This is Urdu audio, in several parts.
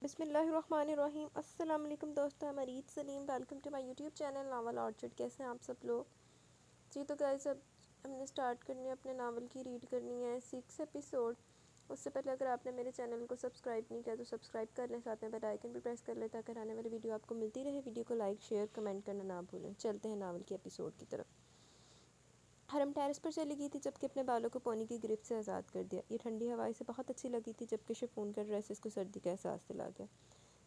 بسم اللہ الرحمن الرحیم۔ السلام علیکم دوستو، I'm Areej Saleem, welcome to my YouTube channel novel orchard. کیسے ہیں آپ سب لوگ؟ جی تو گائز اب ہم نے سٹارٹ کرنی ہے اپنے ناول کی ریڈ کرنی ہے 6 ایپیسوڈ۔ اس سے پہلے اگر آپ نے میرے چینل کو سبسکرائب نہیں کیا تو سبسکرائب کر لیں، ساتھ میں بیل آئیکن بھی پریس کر لیں تاکہ آنے والی ویڈیو آپ کو ملتی رہے۔ ویڈیو کو لائک شیئر کمنٹ کرنا نہ بھولیں۔ چلتے ہیں ناول کے ایپیسوڈ کی طرف۔ حرم ٹیرس پر چلی گئی تھی جبکہ اپنے بالوں کو پونی کی گرفت سے آزاد کر دیا۔ یہ ٹھنڈی ہوائیں سے بہت اچھی لگی تھی جبکہ شفون کا ڈریس اس کو سردی کا احساس دلا گیا۔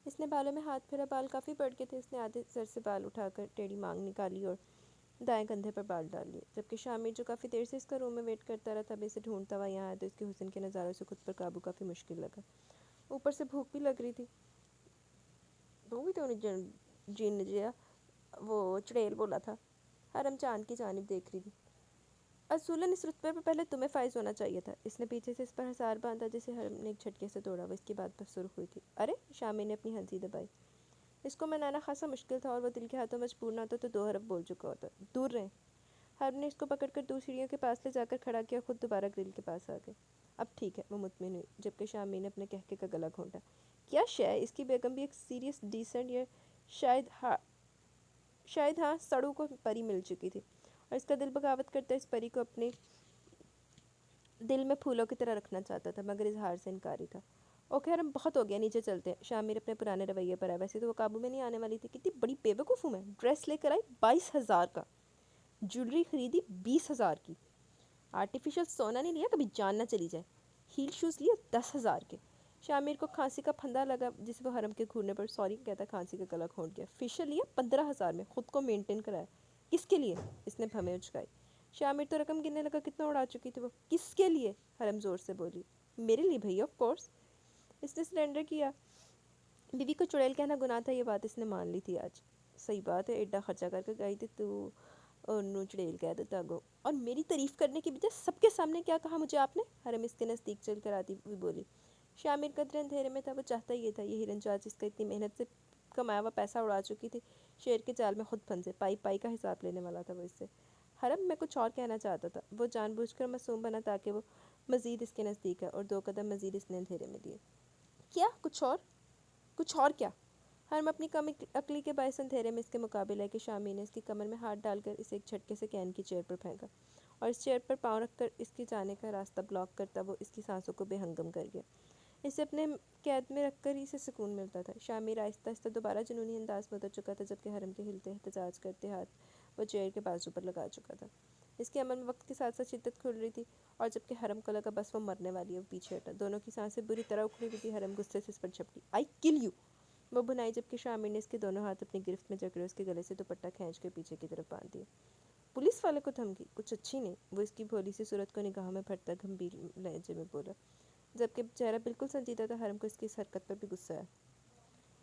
اس نے بالوں میں ہاتھ پھیرا، بال کافی بڑھ گئے تھے۔ اس نے آدھے سر سے بال اٹھا کر ٹیڑھی مانگ نکالی اور دائیں کندھے پر بال ڈال لیے، جبکہ شامر جو کافی دیر سے اس کا روم میں ویٹ کرتا رہا تھا اب اسے ڈھونڈتا ہوا یہاں آیا تو اس کے حسن کے نظاروں سے خود پر قابو کافی مشکل لگا۔ اوپر سے بھوک بھی لگ رہی تھی۔ وہ بھی تو انہیں جین جیا وہ چڑیل بولا تھا۔ حرم چاند کی جانب دیکھ رہی تھی۔ اصولاً اس رتبے پر پہلے تمہیں فائز ہونا چاہیے تھا۔ اس نے پیچھے سے اس پر حصار باندھا جسے حرم نے ایک جھٹکے سے توڑا۔ وہ اس کی بات پر سرخ ہوئی تھی۔ ارے شامر نے اپنی ہنسی دبائی۔ اس کو منانا خاصا مشکل تھا اور وہ دل کے ہاتھوں مجبور نہ ہوتا تو 2 حرف بول چکا ہوتا۔ دور رہیں۔ حرم نے اس کو پکڑ کر 2 سیڑھیوں کے پاس لے جا کر کھڑا کیا، خود دوبارہ گرل کے پاس آ گئے۔ اب ٹھیک ہے، وہ مطمئن ہوئی، جبکہ شامر نے اپنے کہکے کا گلا گھونٹا۔ کیا شے ہے، اس کی بیگم بھی ایک سیریس ڈیسنٹ یا شاید ہاں سڑو کو پری مل چکی تھی اور اس کا دل بغاوت کرتا اس پری کو اپنے دل میں پھولوں کی طرح رکھنا چاہتا تھا، مگر اظہار سے انکاری تھا۔ اوکے حرم، بہت ہو گیا، نیچے چلتے ہیں۔ شامر اپنے پرانے رویے پر آیا۔ ویسے تو وہ قابو میں نہیں آنے والی تھی۔ کتنی بڑی بے وقوف ہوں میں۔ ڈریس لے کر آئی 22,000 کا، جویلری خریدی 20,000 کی، آرٹیفیشل سونا نہیں لیا کبھی جان نہ چلی جائے، ہیل شوز لیے 10,000 کے۔ شامر کو کھانسی کا پھندا لگا جسے وہ حرم کے گھورنے پر سوری کہتا کھانسی کا گلا گھونٹ گیا۔ فیشل لیا 15,000 میں، خود کو مینٹین کرایا۔ کس کے لیے؟ اس نے بھمیں اچکائی۔ شامر تو رقم گننے لگا، کتنا اڑا چکی تھی وہ۔ کس کے لیے؟ حرم زور سے بولی۔ میرے لیے بھئی، آف کورس۔ اس نے سرنڈر کیا۔ بیوی کو چڑیل کہنا گناہ تھا، یہ بات اس نے مان لی تھی آج۔ صحیح بات ہے، ایڈا خرچہ کر کے گئی تھی تو انہوں چڑیل کہہ دیتا گو۔ اور میری تعریف کرنے کی بجائے سب کے سامنے کیا کہا مجھے آپ نے؟ حرم اس کے نزدیک چل کر آتی ہوئی بولی۔ شامر قدرے اندھیرے میں تھا، وہ چاہتا یہ تھا یہ ہرن چاچ اس کا اتنی محنت سے کمایا ہوا پیسہ اڑا چکی تھی، شیر کے جال میں خود پھنسے، پائی پائی کا حساب لینے والا تھا وہ اس سے۔ حرم، میں کچھ اور کہنا چاہتا تھا۔ وہ جان بوجھ کر معصوم بنا تاکہ وہ مزید اس کے نزدیک ہے اور 2 قدم مزید اس نے اندھیرے میں دیے۔ کیا کچھ اور؟ کچھ اور کیا؟ حرم اپنی کم عقلی کے باعث اندھیرے میں اس کے مقابل ہے کہ شامر نے اس کی کمر میں ہاتھ ڈال کر اسے ایک جھٹکے سے کین کی چیئر پر پھینکا اور اس چیئر پر پاؤں رکھ کر اس کی جانے کا راستہ بلاک کرتا وہ اس کی سانسوں کو بے ہنگم کر گیا۔ اسے اپنے قید میں رکھ کر ہی اسے سکون ملتا تھا۔ شامر آہستہ آہستہ دوبارہ جنونی انداز میں اتر چکا تھا جبکہ حرم کے ہلتے احتجاج کرتے ہاتھ وہ چیئر کے بازو پر لگا چکا تھا۔ اس کے عمل میں وقت کے ساتھ ساتھ شدت کھل رہی تھی اور جبکہ حرم کو لگا بس وہ مرنے والی ہے، وہ پیچھے ہٹا۔ دونوں کی سانسیں بری طرح اکھڑی ہوئی تھی۔ حرم غصے سے اس پر جھپٹی۔ آئی کل یو، وہ بھنائی، جبکہ شامر نے اس کے دونوں ہاتھ اپنی گرفت میں جکڑے اس کے گلے سے دوپٹہ کھینچ کے پیچھے کی طرف باندھ دیا۔ پولیس والے کو دھمکی؟ کچھ اچھی نہیں، وہ اس کی بھولی سی صورت کو نگاہوں میں بھرتا گمبھیر لہجے میں بولا، جبکہ چہرہ بالکل سنجیدہ تھا۔ حرم کو اس کی اس حرکت پر بھی غصہ آیا۔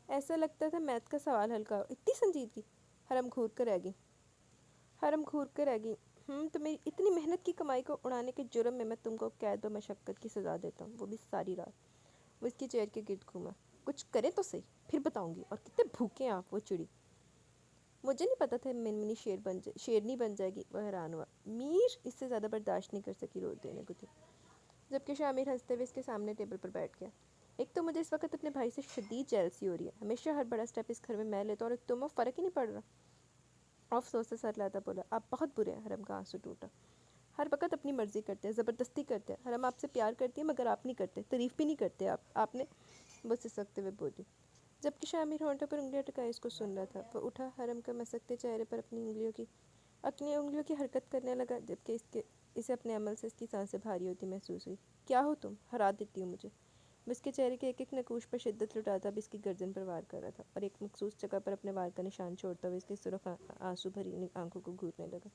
ایسا لگتا تھا میتھ کا سوال حل کا، اتنی سنجیدگی؟ حرم گھور کر رہ گئی۔ تو میری اتنی محنت کی کمائی کو اڑانے کے جرم میں تم کو قید و مشقت کی سزا دیتا ہوں، وہ بھی ساری رات۔ وہ اس کی چیئر کے گرد گھوما۔ کچھ کرے تو صحیح، پھر بتاؤں گی۔ اور کتنے بھوکے ہیں آپ، وہ چڑی۔ مجھے نہیں پتا تھا منمنی شیرنی بن جائے گی، وہ حیران ہوا۔ میر اس سے زیادہ برداشت نہیں کر سکی، روک دینے کو تھی، جبکہ شامر ہنستے ہوئے اس کے سامنے ٹیبل پر بیٹھ گیا۔ ایک تو مجھے اس وقت اپنے بھائی سے شدید جیلسی ہو رہی ہے، ہمیشہ ہر بڑا سٹیپ اس گھر میں لیتا ہوں اور تمہیں فرق ہی نہیں پڑ رہا۔ افسوس سے سر لاتا بولا۔ آپ بہت برے ہیں۔ حرم کا آنسو ٹوٹا۔ ہر وقت اپنی مرضی کرتے ہیں، زبردستی کرتے ہیں۔ حرم آپ سے پیار کرتی ہے مگر آپ نہیں کرتے، تعریف بھی نہیں کرتے آپ نے، وہ سسکتے ہوئے بولی، جبکہ شامر ہونٹوں پر انگلیاں ٹکائے اس کو سن رہا تھا۔ وہ اٹھا، حرم کے مسکتے چہرے پر اپنی انگلیوں کی حرکت کرنے لگا جبکہ اسے اپنے عمل سے اس کی سانسیں بھاری ہوتی محسوس ہوئی۔ کیا ہو تم؟ ہرا دیتی ہوں مجھے۔ وہ اس کے چہرے کے ایک ایک نقوش پر شدت لٹاتا اب اس کی گردن پر وار کر رہا تھا اور ایک مخصوص جگہ پر اپنے وار کا نشان چھوڑتا ہوئے اس کی سرخ آنسو بھری آنکھوں کو گھورنے لگا۔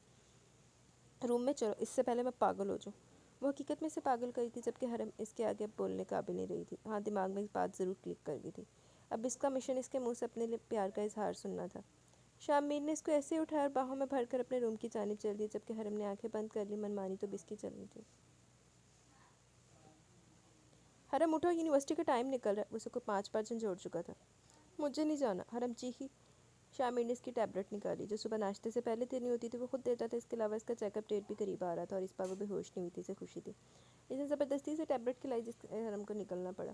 روم میں چلو، اس سے پہلے میں پاگل ہو جاؤں۔ وہ حقیقت میں اسے پاگل کری تھی جبکہ حرم اس کے آگے بولنے قابل نہیں رہی تھی۔ ہاں، دماغ میں اس بات ضرور کلک کر گئی تھی۔ اب اس کا مشن اس کے منہ سے اپنے لیے پیار کا اظہار سننا تھا۔ شامر نے اس کو ایسے اٹھایا اور باہوں میں بھر کر اپنے روم کی جانب چل دی جبکہ حرم نے آنکھیں بند کر لی، منمانی تو بس کی چلنی تھی۔ حرم اٹھو، یونیورسٹی کا ٹائم نکل رہا ہے، وہ اسے کو 5 جھنجھوڑ چکا تھا۔ مجھے نہیں جانا، حرم چیخی۔ شامر نے اس کی ٹیبلٹ نکالی جو صبح ناشتے سے پہلے دینی ہوتی تھی، وہ خود دیتا تھا۔ اس کے علاوہ اس کا چیک اپ ڈیٹ بھی قریب آ رہا تھا اور اس بار وہ بے ہوش نہیں ہوئی تھی، اسے خوشی تھی۔ اس نے زبردستی سے ٹیبلٹ کھلائی جس سے حرم کو نکلنا پڑا۔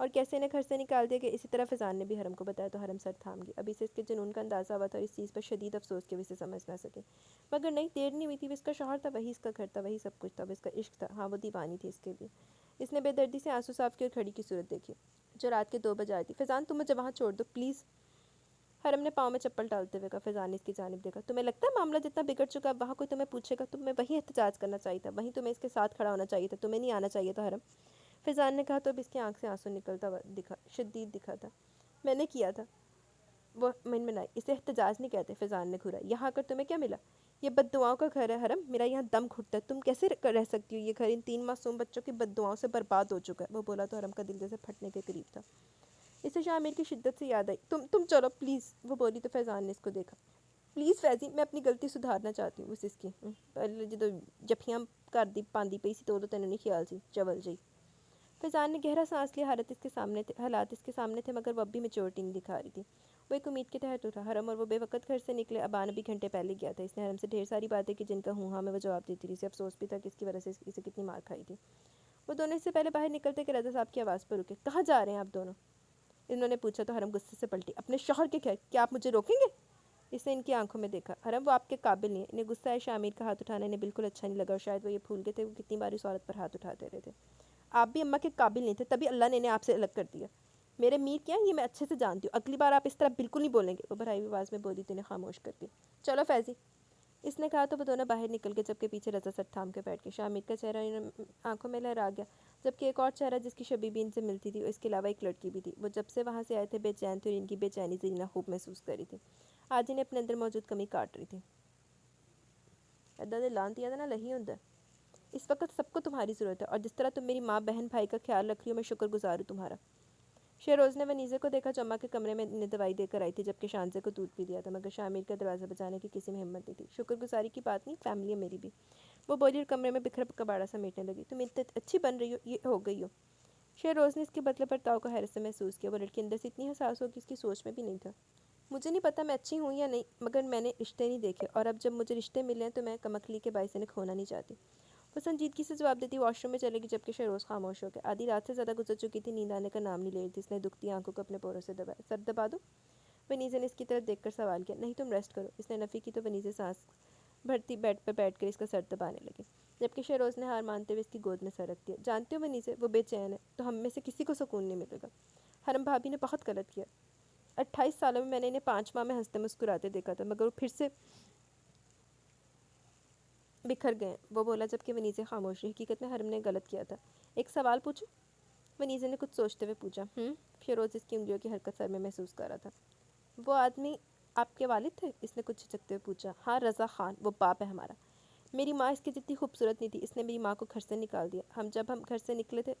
اور کیسے انہیں گھر سے نکال دیا گیا اسی طرح فیضان نے بھی حرم کو بتایا تو حرم سر تھام گئی. ابھی سے اس کے جنون کا اندازہ ہوا تھا اور اس چیز پر شدید افسوس کہ وہ اسے سمجھ نہ سکے. مگر نہیں، دیر نہیں ہوئی تھی. وہ اس کا شوہر تھا، وہی اس کا گھر تھا، وہی سب کچھ تھا. وہ اس کا عشق تھا. ہاں وہ دیوانی تھی اس کے لیے. اس نے بے دردی سے آنسو صاف کی اور گھڑی کی صورت دیکھی جو رات کے 2 بج آئی تھی. فیضان تم مجھے وہاں چھوڑ دو پلیز. حرم نے پاؤں میں چپل ڈالتے ہوئے کہا. فیضان نے اس کی جانب دیکھا. تمہیں لگتا ہے معاملہ جتنا بگڑ چکا ہے وہاں کوئی تمہیں پوچھے گا؟ تمہیں وہیں احتجاج کرنا چاہیے تھا، وہیں تمہیں اس کے ساتھ کھڑا ہونا چاہیے تھا، تمہیں نہیں آنا چاہیے تھا حرم. فیضان نے کہا تو اب اس کی آنکھ سے آنسو نکلتا ہوا دکھا، شدید دکھا تھا. میں نے کیا تھا. وہ منمنائی. اسے احتجاج نہیں کہتے. فیضان نے گھورا. یہاں کر تمہیں کیا ملا؟ یہ بد دعاؤں کا گھر ہے حرم. میرا یہاں دم گھٹتا ہے. تم کیسے رہ سکتی ہو؟ یہ گھر ان 3 معصوم بچوں کی بد دعاؤں سے برباد ہو چکا ہے. وہ بولا تو حرم کا دل جیسے پھٹنے کے قریب تھا. اسے شاہ امیر کی شدت سے یاد آئی. تم چلو پلیز. وہ بولی تو فیضان نے اس کو دیکھا. پلیز فیضی، میں اپنی غلطی سدھارنا چاہتی ہوں. اس کی پہلے جدو جفیاں کر دی پاندی پئی سی تو تینوں نہیں خیال سی چول جی. فیضان نے گہرا سانس لیا. حالات اس کے سامنے تھے مگر وہ اب بھی میچورٹی نہیں دکھا رہی تھی. وہ ایک امید کے تحت اٹھا. حرم اور وہ بے وقت گھر سے نکلے. ابان ابھی گھنٹے پہلے گیا تھا. اس نے حرم سے ڈھیر ساری باتیں کی جن کا ہوں ہاں میں وہ جواب دیتی رہی. اسے افسوس بھی تھا کہ اس کی وجہ سے اسے کتنی مار کھائی تھی. وہ دونوں اس سے پہلے باہر نکلتے کہ رضا صاحب کی آواز پر رکے. کہاں جا رہے ہیں آپ دونوں؟ انہوں نے پوچھا تو حرم غصے سے پلٹی. اپنے شوہر کے گھر. کیا آپ مجھے روکیں گے؟ اس نے ان کی آنکھوں میں دیکھا. حرم وہ آپ کے قابل نہیں ہے. انہیں غصہ ہے. شامیر کا ہاتھ اٹھانا انہیں بالکل اچھا نہیں لگا اور شاید وہ یہ بھول گئے تھے وہ کتنی بار اس عورت پر ہاتھ اٹھاتے رہے تھے. آپ بھی اماں کے قابل نہیں تھے تبھی اللہ نے انہیں آپ سے الگ کر دیا. میرے میر کیا یہ میں اچھے سے جانتی ہوں. اگلی بار آپ اس طرح بالکل نہیں بولیں گے. وہ بھرائی ہوئی آواز میں بولی تو انہیں خاموش کر کے. چلو فیضی. اس نے کہا تو وہ دونوں باہر نکل گئے جبکہ پیچھے رضا سر تھام کے بیٹھ کے. شامیر کا چہرہ آنکھوں میں لہرا گیا جبکہ ایک اور چہرہ جس کی شبیہ بھی ان سے ملتی تھی اور اس کے علاوہ ایک لڑکی بھی تھی. وہ جب سے وہاں سے آئے تھے بے چین تھے اور ان کی بے چینی زرینہ خوب محسوس کری تھی. آج انہیں اپنے اندر موجود کمی کاٹ رہی تھی. ادا لان دیا تھا نا لہی ہوں. اس وقت سب کو تمہاری ضرورت ہے اور جس طرح تم میری ماں بہن بھائی کا خیال رکھ رہی ہو میں شکر گزار ہوں تمہارا. شہروز نے ونیزے کو دیکھا جو اماں کے کمرے میں انہیں دوائی دے کر آئی تھی جبکہ شانزے کو دودھ بھی دیا تھا مگر شامیر کا دروازہ بجانے کی کسی میں ہمت نہیں تھی. شکر گزاری کی بات نہیں، فیملی ہے میری بھی. وہ بولی اور کمرے میں بکھر کباڑا سمیٹنے لگی. تم اتنی اچھی بن رہی ہو، یہ ہو گئی ہو. شہروز نے اس کے بدلے پر تاؤ کو حیرت سے محسوس کیا. وہ لڑکی اندر سے اتنی حساس ہو کہ اس کی سوچ میں بھی نہیں تھا. مجھے نہیں پتہ میں اچھی ہوں یا نہیں مگر میں نے رشتے نہیں دیکھے اور اب جب مجھے رشتے ملے ہیں تو میں کمکلی کے باعث انہیں کھونا نہیں چاہتی. وہ سنجیدگی سے جواب دیتی واش روم میں چلے گی جبکہ شہروز خاموش ہو گیا. آدھی رات سے زیادہ گزر چکی تھی. نیند آنے کا نام نہیں لے رہی تھی. اس نے دکھتی آنکھوں کو اپنے پوروں سے دبایا. سر دبا دوں؟ ونیزے نے اس کی طرف دیکھ کر سوال کیا. نہیں تم ریسٹ کرو. اس نے نفی کی تو ونیزے سانس بھرتی بیڈ پر بیٹھ کر اس کا سر دبانے لگے جبکہ شہروز نے ہار مانتے ہوئے اس کی گود میں سر رکھ دیا. جانتے ہو ونیزے وہ بے چین ہے تو ہم میں سے کسی کو سکون نہیں ملے گا. حرم بھابھی نے بہت غلط کیا. 28 سالوں میں نے انہیں 5 ماہ میں ہنستے مسکراتے دیکھا تھا مگر وہ پھر سے بکھر گئے. وہ بولا جبکہ ونیزے خاموش رہی. حقیقت میں حرم نے غلط کیا تھا. ایک سوال پوچھوں؟ ونیزے نے کچھ سوچتے ہوئے پوچھا. فیروز اس کی انگلیوں کی حرکت سر میں محسوس کر رہا تھا. وہ آدمی آپ کے والد تھے؟ اس نے کچھ جھجکتے ہوئے پوچھا. ہاں رضا خان، وہ باپ ہے ہمارا. میری ماں اس کی جتنی خوبصورت نہیں تھی. اس نے میری ماں کو گھر سے نکال دیا. جب ہم گھر سے نکلے تھے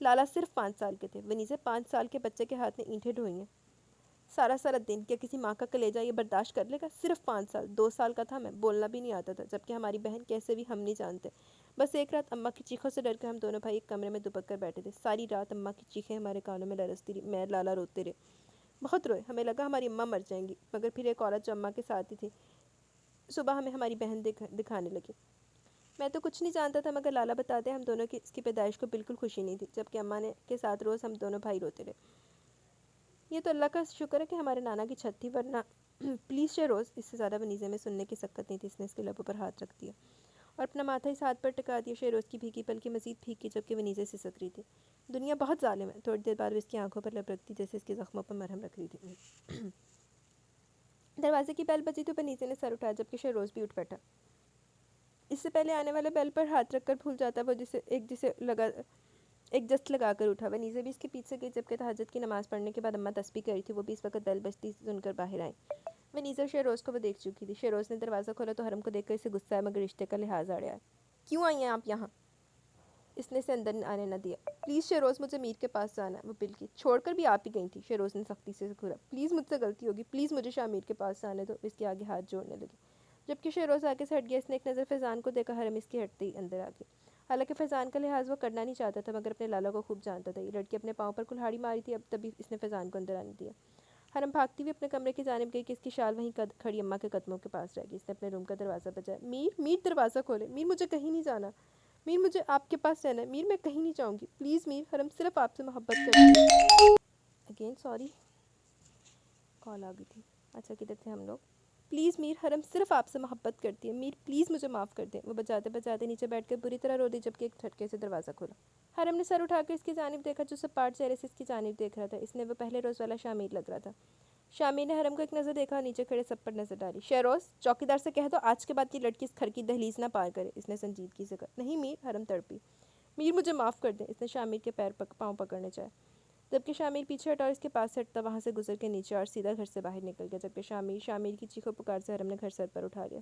لالا صرف 5 سال کے تھے. ونیزے 5 سال کے بچے کے ہاتھ میں اینٹیں ڈھوئی ہیں. سارا دن کیا کسی ماں کا کلیجہ یہ برداشت کر لے گا؟ صرف 5 سال. 2 سال کا تھا میں، بولنا بھی نہیں آتا تھا جبکہ ہماری بہن کیسے بھی ہم نہیں جانتے. بس ایک رات اماں کی چیخوں سے ڈر کر ہم دونوں بھائی ایک کمرے میں دبک کر بیٹھے تھے. ساری رات اماں کی چیخیں ہمارے کانوں میں لرزتی رہی. میں لالا روتے رہے. بہت روئے. ہمیں لگا ہماری اماں مر جائیں گی مگر پھر ایک عورت جو اماں کے ساتھ ہی تھی صبح ہمیں ہماری بہن دکھانے لگی. میں تو کچھ نہیں جانتا تھا مگر لالا بتاتے ہم دونوں کی اس کی پیدائش کو بالکل خوشی نہیں تھی جبکہ اماں نے کے ساتھ روز ہم دونوں بھائی روتے رہے. یہ تو اللہ کا شکر ہے کہ ہمارے نانا کی چھت تھی ورنہ پلیز شہروز. اس سے زیادہ ونیزے میں سننے کی سکت نہیں تھی. اس نے اس کے لبوں پر ہاتھ رکھ دیا اور اپنا ماتھا اس ہاتھ پر ٹکا دیا. شہروز کی بھیگی پلکیں مزید بھیگ جبکہ ونیزے سسک رہی تھی. دنیا بہت ظالم ہے. تھوڑی دیر بعد وہ اس کی آنکھوں پر لب رکھتی جیسے اس کے زخموں پر مرہم رکھ رہی تھی. دروازے کی بیل بجی تو ونیزے نے سر اٹھایا جبکہ شہروز بھی اٹھ بیٹھا. اس سے پہلے آنے والے بیل پر ہاتھ رکھ کر بھول جاتا وہ ایک جست لگا کر اٹھا. ونیزے بھی اس کے پیچھے گئی جبکہ تہجد کی نماز پڑھنے کے بعد اماں تسبیح کر رہی تھی. وہ بھی اس وقت بیل بجتی سن کر باہر آئیں. ونیزا شہروز کو وہ دیکھ چکی تھی. شہروز نے دروازہ کھولا تو حرم کو دیکھ کر اسے غصہ ہے مگر رشتے کا لحاظ اڑیا. کیوں آئی ہیں آپ یہاں؟ اس نے اسے اندر آنے نہ دیا. پلیز شہروز مجھے میر کے پاس جانا ہے. وہ بل کی چھوڑ کر بھی آپ ہی گئی تھی. شہروز نے سختی سے گھورا. پلیز مجھ سے غلطی ہوگی. پلیز مجھے شاہ میر کے پاس جانے دو. اس کے آگے ہاتھ جوڑنے لگی جبکہ شہروز آگے سے ہٹ گیا. اس نے ایک نظر فیضان کو دیکھا. حرم اس کی ہٹتے ہی اندر آ گئی. حالانکہ فیضان کا لحاظ وہ کرنا نہیں چاہتا تھا مگر اپنے لالا کو خوب جانتا تھا. یہ لڑکی اپنے پاؤں پر کلہاڑی ماری تھی. اب تبھی اس نے فیضان کو اندر آنے دیا. حرم بھاگتی ہوئی اپنے کمرے کی جانب گئی کہ اس کی شال وہیں کھڑی اماں کے قدموں کے پاس رہ گئی. اس نے اپنے روم کا دروازہ بجایا. میر دروازہ کھولے. میر مجھے کہیں نہیں جانا. میر مجھے آپ کے پاس رہنا ہے، میر میں کہیں نہیں جاؤں گی، پلیز میر، حرم صرف آپ سے محبت کرتی ہے۔ اگین سوری، کال آ گئی تھی۔ اچھا کدھر تھے ہم لوگ؟ پلیز میر، حرم صرف آپ سے محبت کرتی ہے، میر پلیز مجھے معاف کر دیں۔ وہ بجاتے بجاتے نیچے بیٹھ کر بری طرح رو دی جبکہ ایک جھٹکے سے دروازہ کھولا۔ حرم نے سر اٹھا کر اس کی جانب دیکھا جو سپاٹ چہرے سے اس کی جانب دیکھ رہا تھا۔ اس نے وہ پہلے روز والا شامیر لگ رہا تھا۔ شامیر نے حرم کو ایک نظر دیکھا اور نیچے کھڑے سب پر نظر ڈالی۔ شہروز، چوکیدار سے کہہ دو آج کے بعد یہ لڑکی اس گھر کی دہلیز نہ پار کرے، اس نے سنجیدگی سے کہا۔ نہیں میر، حرم تڑپی۔ میر مجھے معاف کر دیں، اس نے شامیر کے پاؤں پکڑنے چاہے جبکہ شامیر پیچھے ہٹا اور اس کے پاس سے ہٹتا وہاں سے گزر کے نیچے اور سیدھا گھر سے باہر نکل گیا جبکہ شامیر کی چیخ و پکار سے حرم نے گھر سر پر اٹھا لیا۔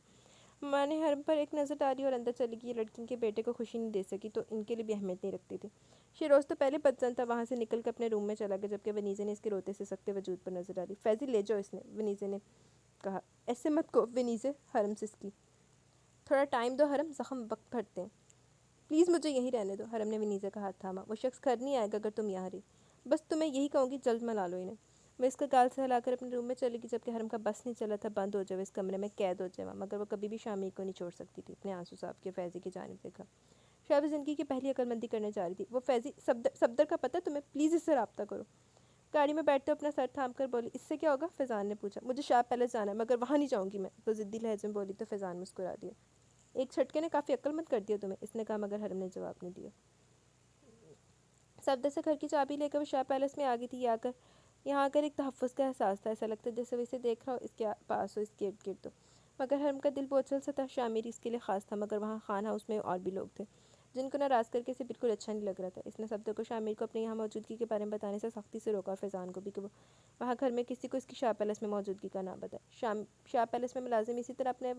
ماں نے حرم پر ایک نظر ڈالی اور اندر چلی گئی۔ یہ لڑکی ان کے بیٹے کو خوشی نہیں دے سکی تو ان کے لیے بھی اہمیت نہیں رکھتی تھی۔ شیروز تو پہلے بدظن تھا، وہاں سے نکل کے اپنے روم میں چلا گیا جبکہ ونیزے نے اس کے روتے سے سکتے وجود پر نظر ڈالی۔ فیضی لے جاؤ، اس نے ونیزے نے کہا۔ ایسے مت کو ونیزے، حرم سسکی۔ تھوڑا ٹائم دو حرم، زخم وقت بھرتے ہیں۔ پلیز مجھے یہیں رہنے دو، حرم نے ونیزے کا ہاتھ تھاما۔ وہ شخص گھر نہیں آئے گا اگر تم یہاں رہی، بس تمہیں یہی کہوں گی جلد منا لو انہیں۔ وہ اس کا گال سے ہلا کر اپنے روم میں چلے گی جبکہ حرم کا بس نہیں چلا تھا بند ہو جائے، وہ اس کمرے میں قید ہو جائے، مگر وہ کبھی بھی شامیر کو نہیں چھوڑ سکتی تھی۔ اپنے آنسو صاف کے فیضی کی جانب دیکھا۔ شاید وہ زندگی کی پہلی عقل مندی کرنے جا رہی تھی۔ وہ فیضی صفدر کا پتہ تمہیں، پلیز اس سے رابطہ کرو۔ گاڑی میں بیٹھتے اپنا سر تھام کر بولی۔ اس سے کیا ہوگا؟ فیضان نے پوچھا۔ مجھے شاہ پیلس جانا ہے مگر وہاں نہیں جاؤں گی میں، وہ ضدی لہجے میں بولی تو فیضان مسکرا دیا۔ ایک چھٹکے نے کافی عقل مند کر دیا تمہیں، اس نے کہا مگر حرم نے جواب نہیں دیا۔ صفدر سے گھر کی چابی لے کر وہ شاہ پیلس میں آ گئی تھی۔ یہاں آ کر ایک تحفظ کا احساس تھا، ایسا لگتا جیسے وہ اسے دیکھ رہا ہو، اس کے پاس ہو، اس کے ارد گرد ہو۔ مگر حرم کا دل بوجھل سا تھا۔ شامیر اس کے لیے خاص تھا مگر وہاں خان ہاؤس میں اور بھی لوگ تھے جن کو ناراض کر کے اسے بالکل اچھا نہیں لگ رہا تھا۔ اس نے صفدر کو شامیر کو اپنے یہاں موجودگی کے بارے میں بتانے سے سختی سے روکا اور فیضان کو بھی کہ وہ وہاں گھر میں کسی کو اس کی شاہ پیلس میں موجودگی کا نہ بتائے۔ شاہ پیلس میں ملازم اسی طرح اپنے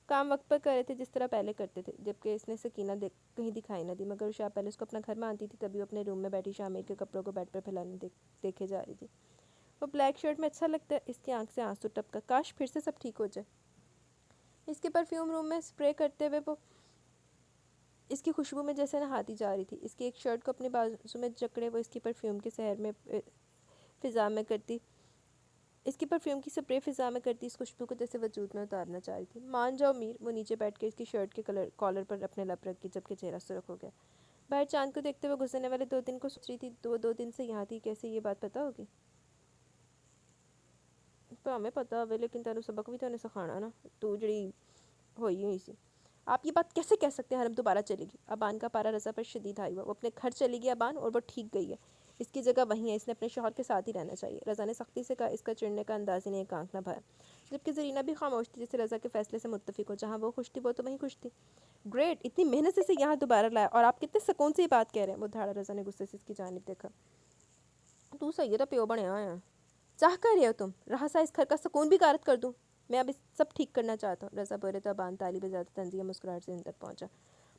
کام وقت پر کر رہے تھے جس طرح پہلے کرتے تھے جبکہ اس نے سکینہ کہیں دکھائی نہ دی مگر وہ شاہ پیلس کو اپنا گھر مانتی تھی۔ تبھی وہ اپنے روم میں بیٹھی شامیر کے کپڑوں کو بیڈ پر پھیلانے دیکھے جا رہی تھی۔ وہ بلیک شرٹ میں اچھا لگتا ہے، اس کی آنکھ سے آنسو ٹپکا۔ کاش پھر سے سب ٹھیک ہو جائے۔ اس کے پرفیوم روم میں اسپرے کرتے ہوئے وہ اس کی خوشبو میں جیسے نہاتی جا رہی تھی۔ اس کی ایک شرٹ کو اپنے بازو میں جکڑے وہ اس کی پرفیوم کی سحر میں فضا میں کرتی اس کی پرفیوم کی سپرے فضا میں کرتی اس خوشبو کو جیسے وجود میں اتارنا چاہ رہی تھی۔ مان جاؤ میر، وہ نیچے بیٹھ کے اس کی شرٹ کے کالر پر اپنے لب رکھ کے جبکہ چہرہ سرخ ہو گیا۔ باہر چاند کو دیکھتے ہوئے گزرنے والے 2 دن کو سوچ رہی تھی، دو دن سے یہاں تھی، کیسے یہ بات پتہ ہوگی؟ تو ہمیں پتہ ہوئے لیکن تینوں سبق بھی تو انہیں سکھانا نا، تو جڑی ہوئی سی۔ آپ یہ بات کیسے کہہ سکتے ہیں؟ حرم دوبارہ چلے گی؟ ابان کا پارا رضا پر شدید ہائی ہوا۔ وہ اپنے گھر چلی گئی ابان، اور وہ ٹھیک گئی ہے، اس کی جگہ وہیں ہے، اس نے اپنے شوہر کے ساتھ ہی رہنا چاہیے، رضا نے سختی سے کہا۔ اس کا چڑھنے کا انداز انہیں ایک آنکھ نہ بھایا جبکہ زرینہ بھی خاموش تھی جیسے رضا کے فیصلے سے متفق ہو، جہاں وہ خوش تھی وہ تو وہیں خوش تھی۔ گریٹ، اتنی محنت سے اسے یہاں دوبارہ لایا اور آپ کتنے سکون سے یہ بات کہہ رہے ہیں؟ وہ دھاڑا رضا نے غصے سے اس کی جانب دیکھا۔ تو سیدہ پیو بنیا ہے، چاہ کر رہے ہو تم رہا سا اس گھر کا سکون بھی غارت کر دوں؟ میں اب سب ٹھیک کرنا چاہتا ہوں۔ رضا بولے تو ابان تالی بجاتے تنزیہ مسکراہٹ سے اندر پہنچا۔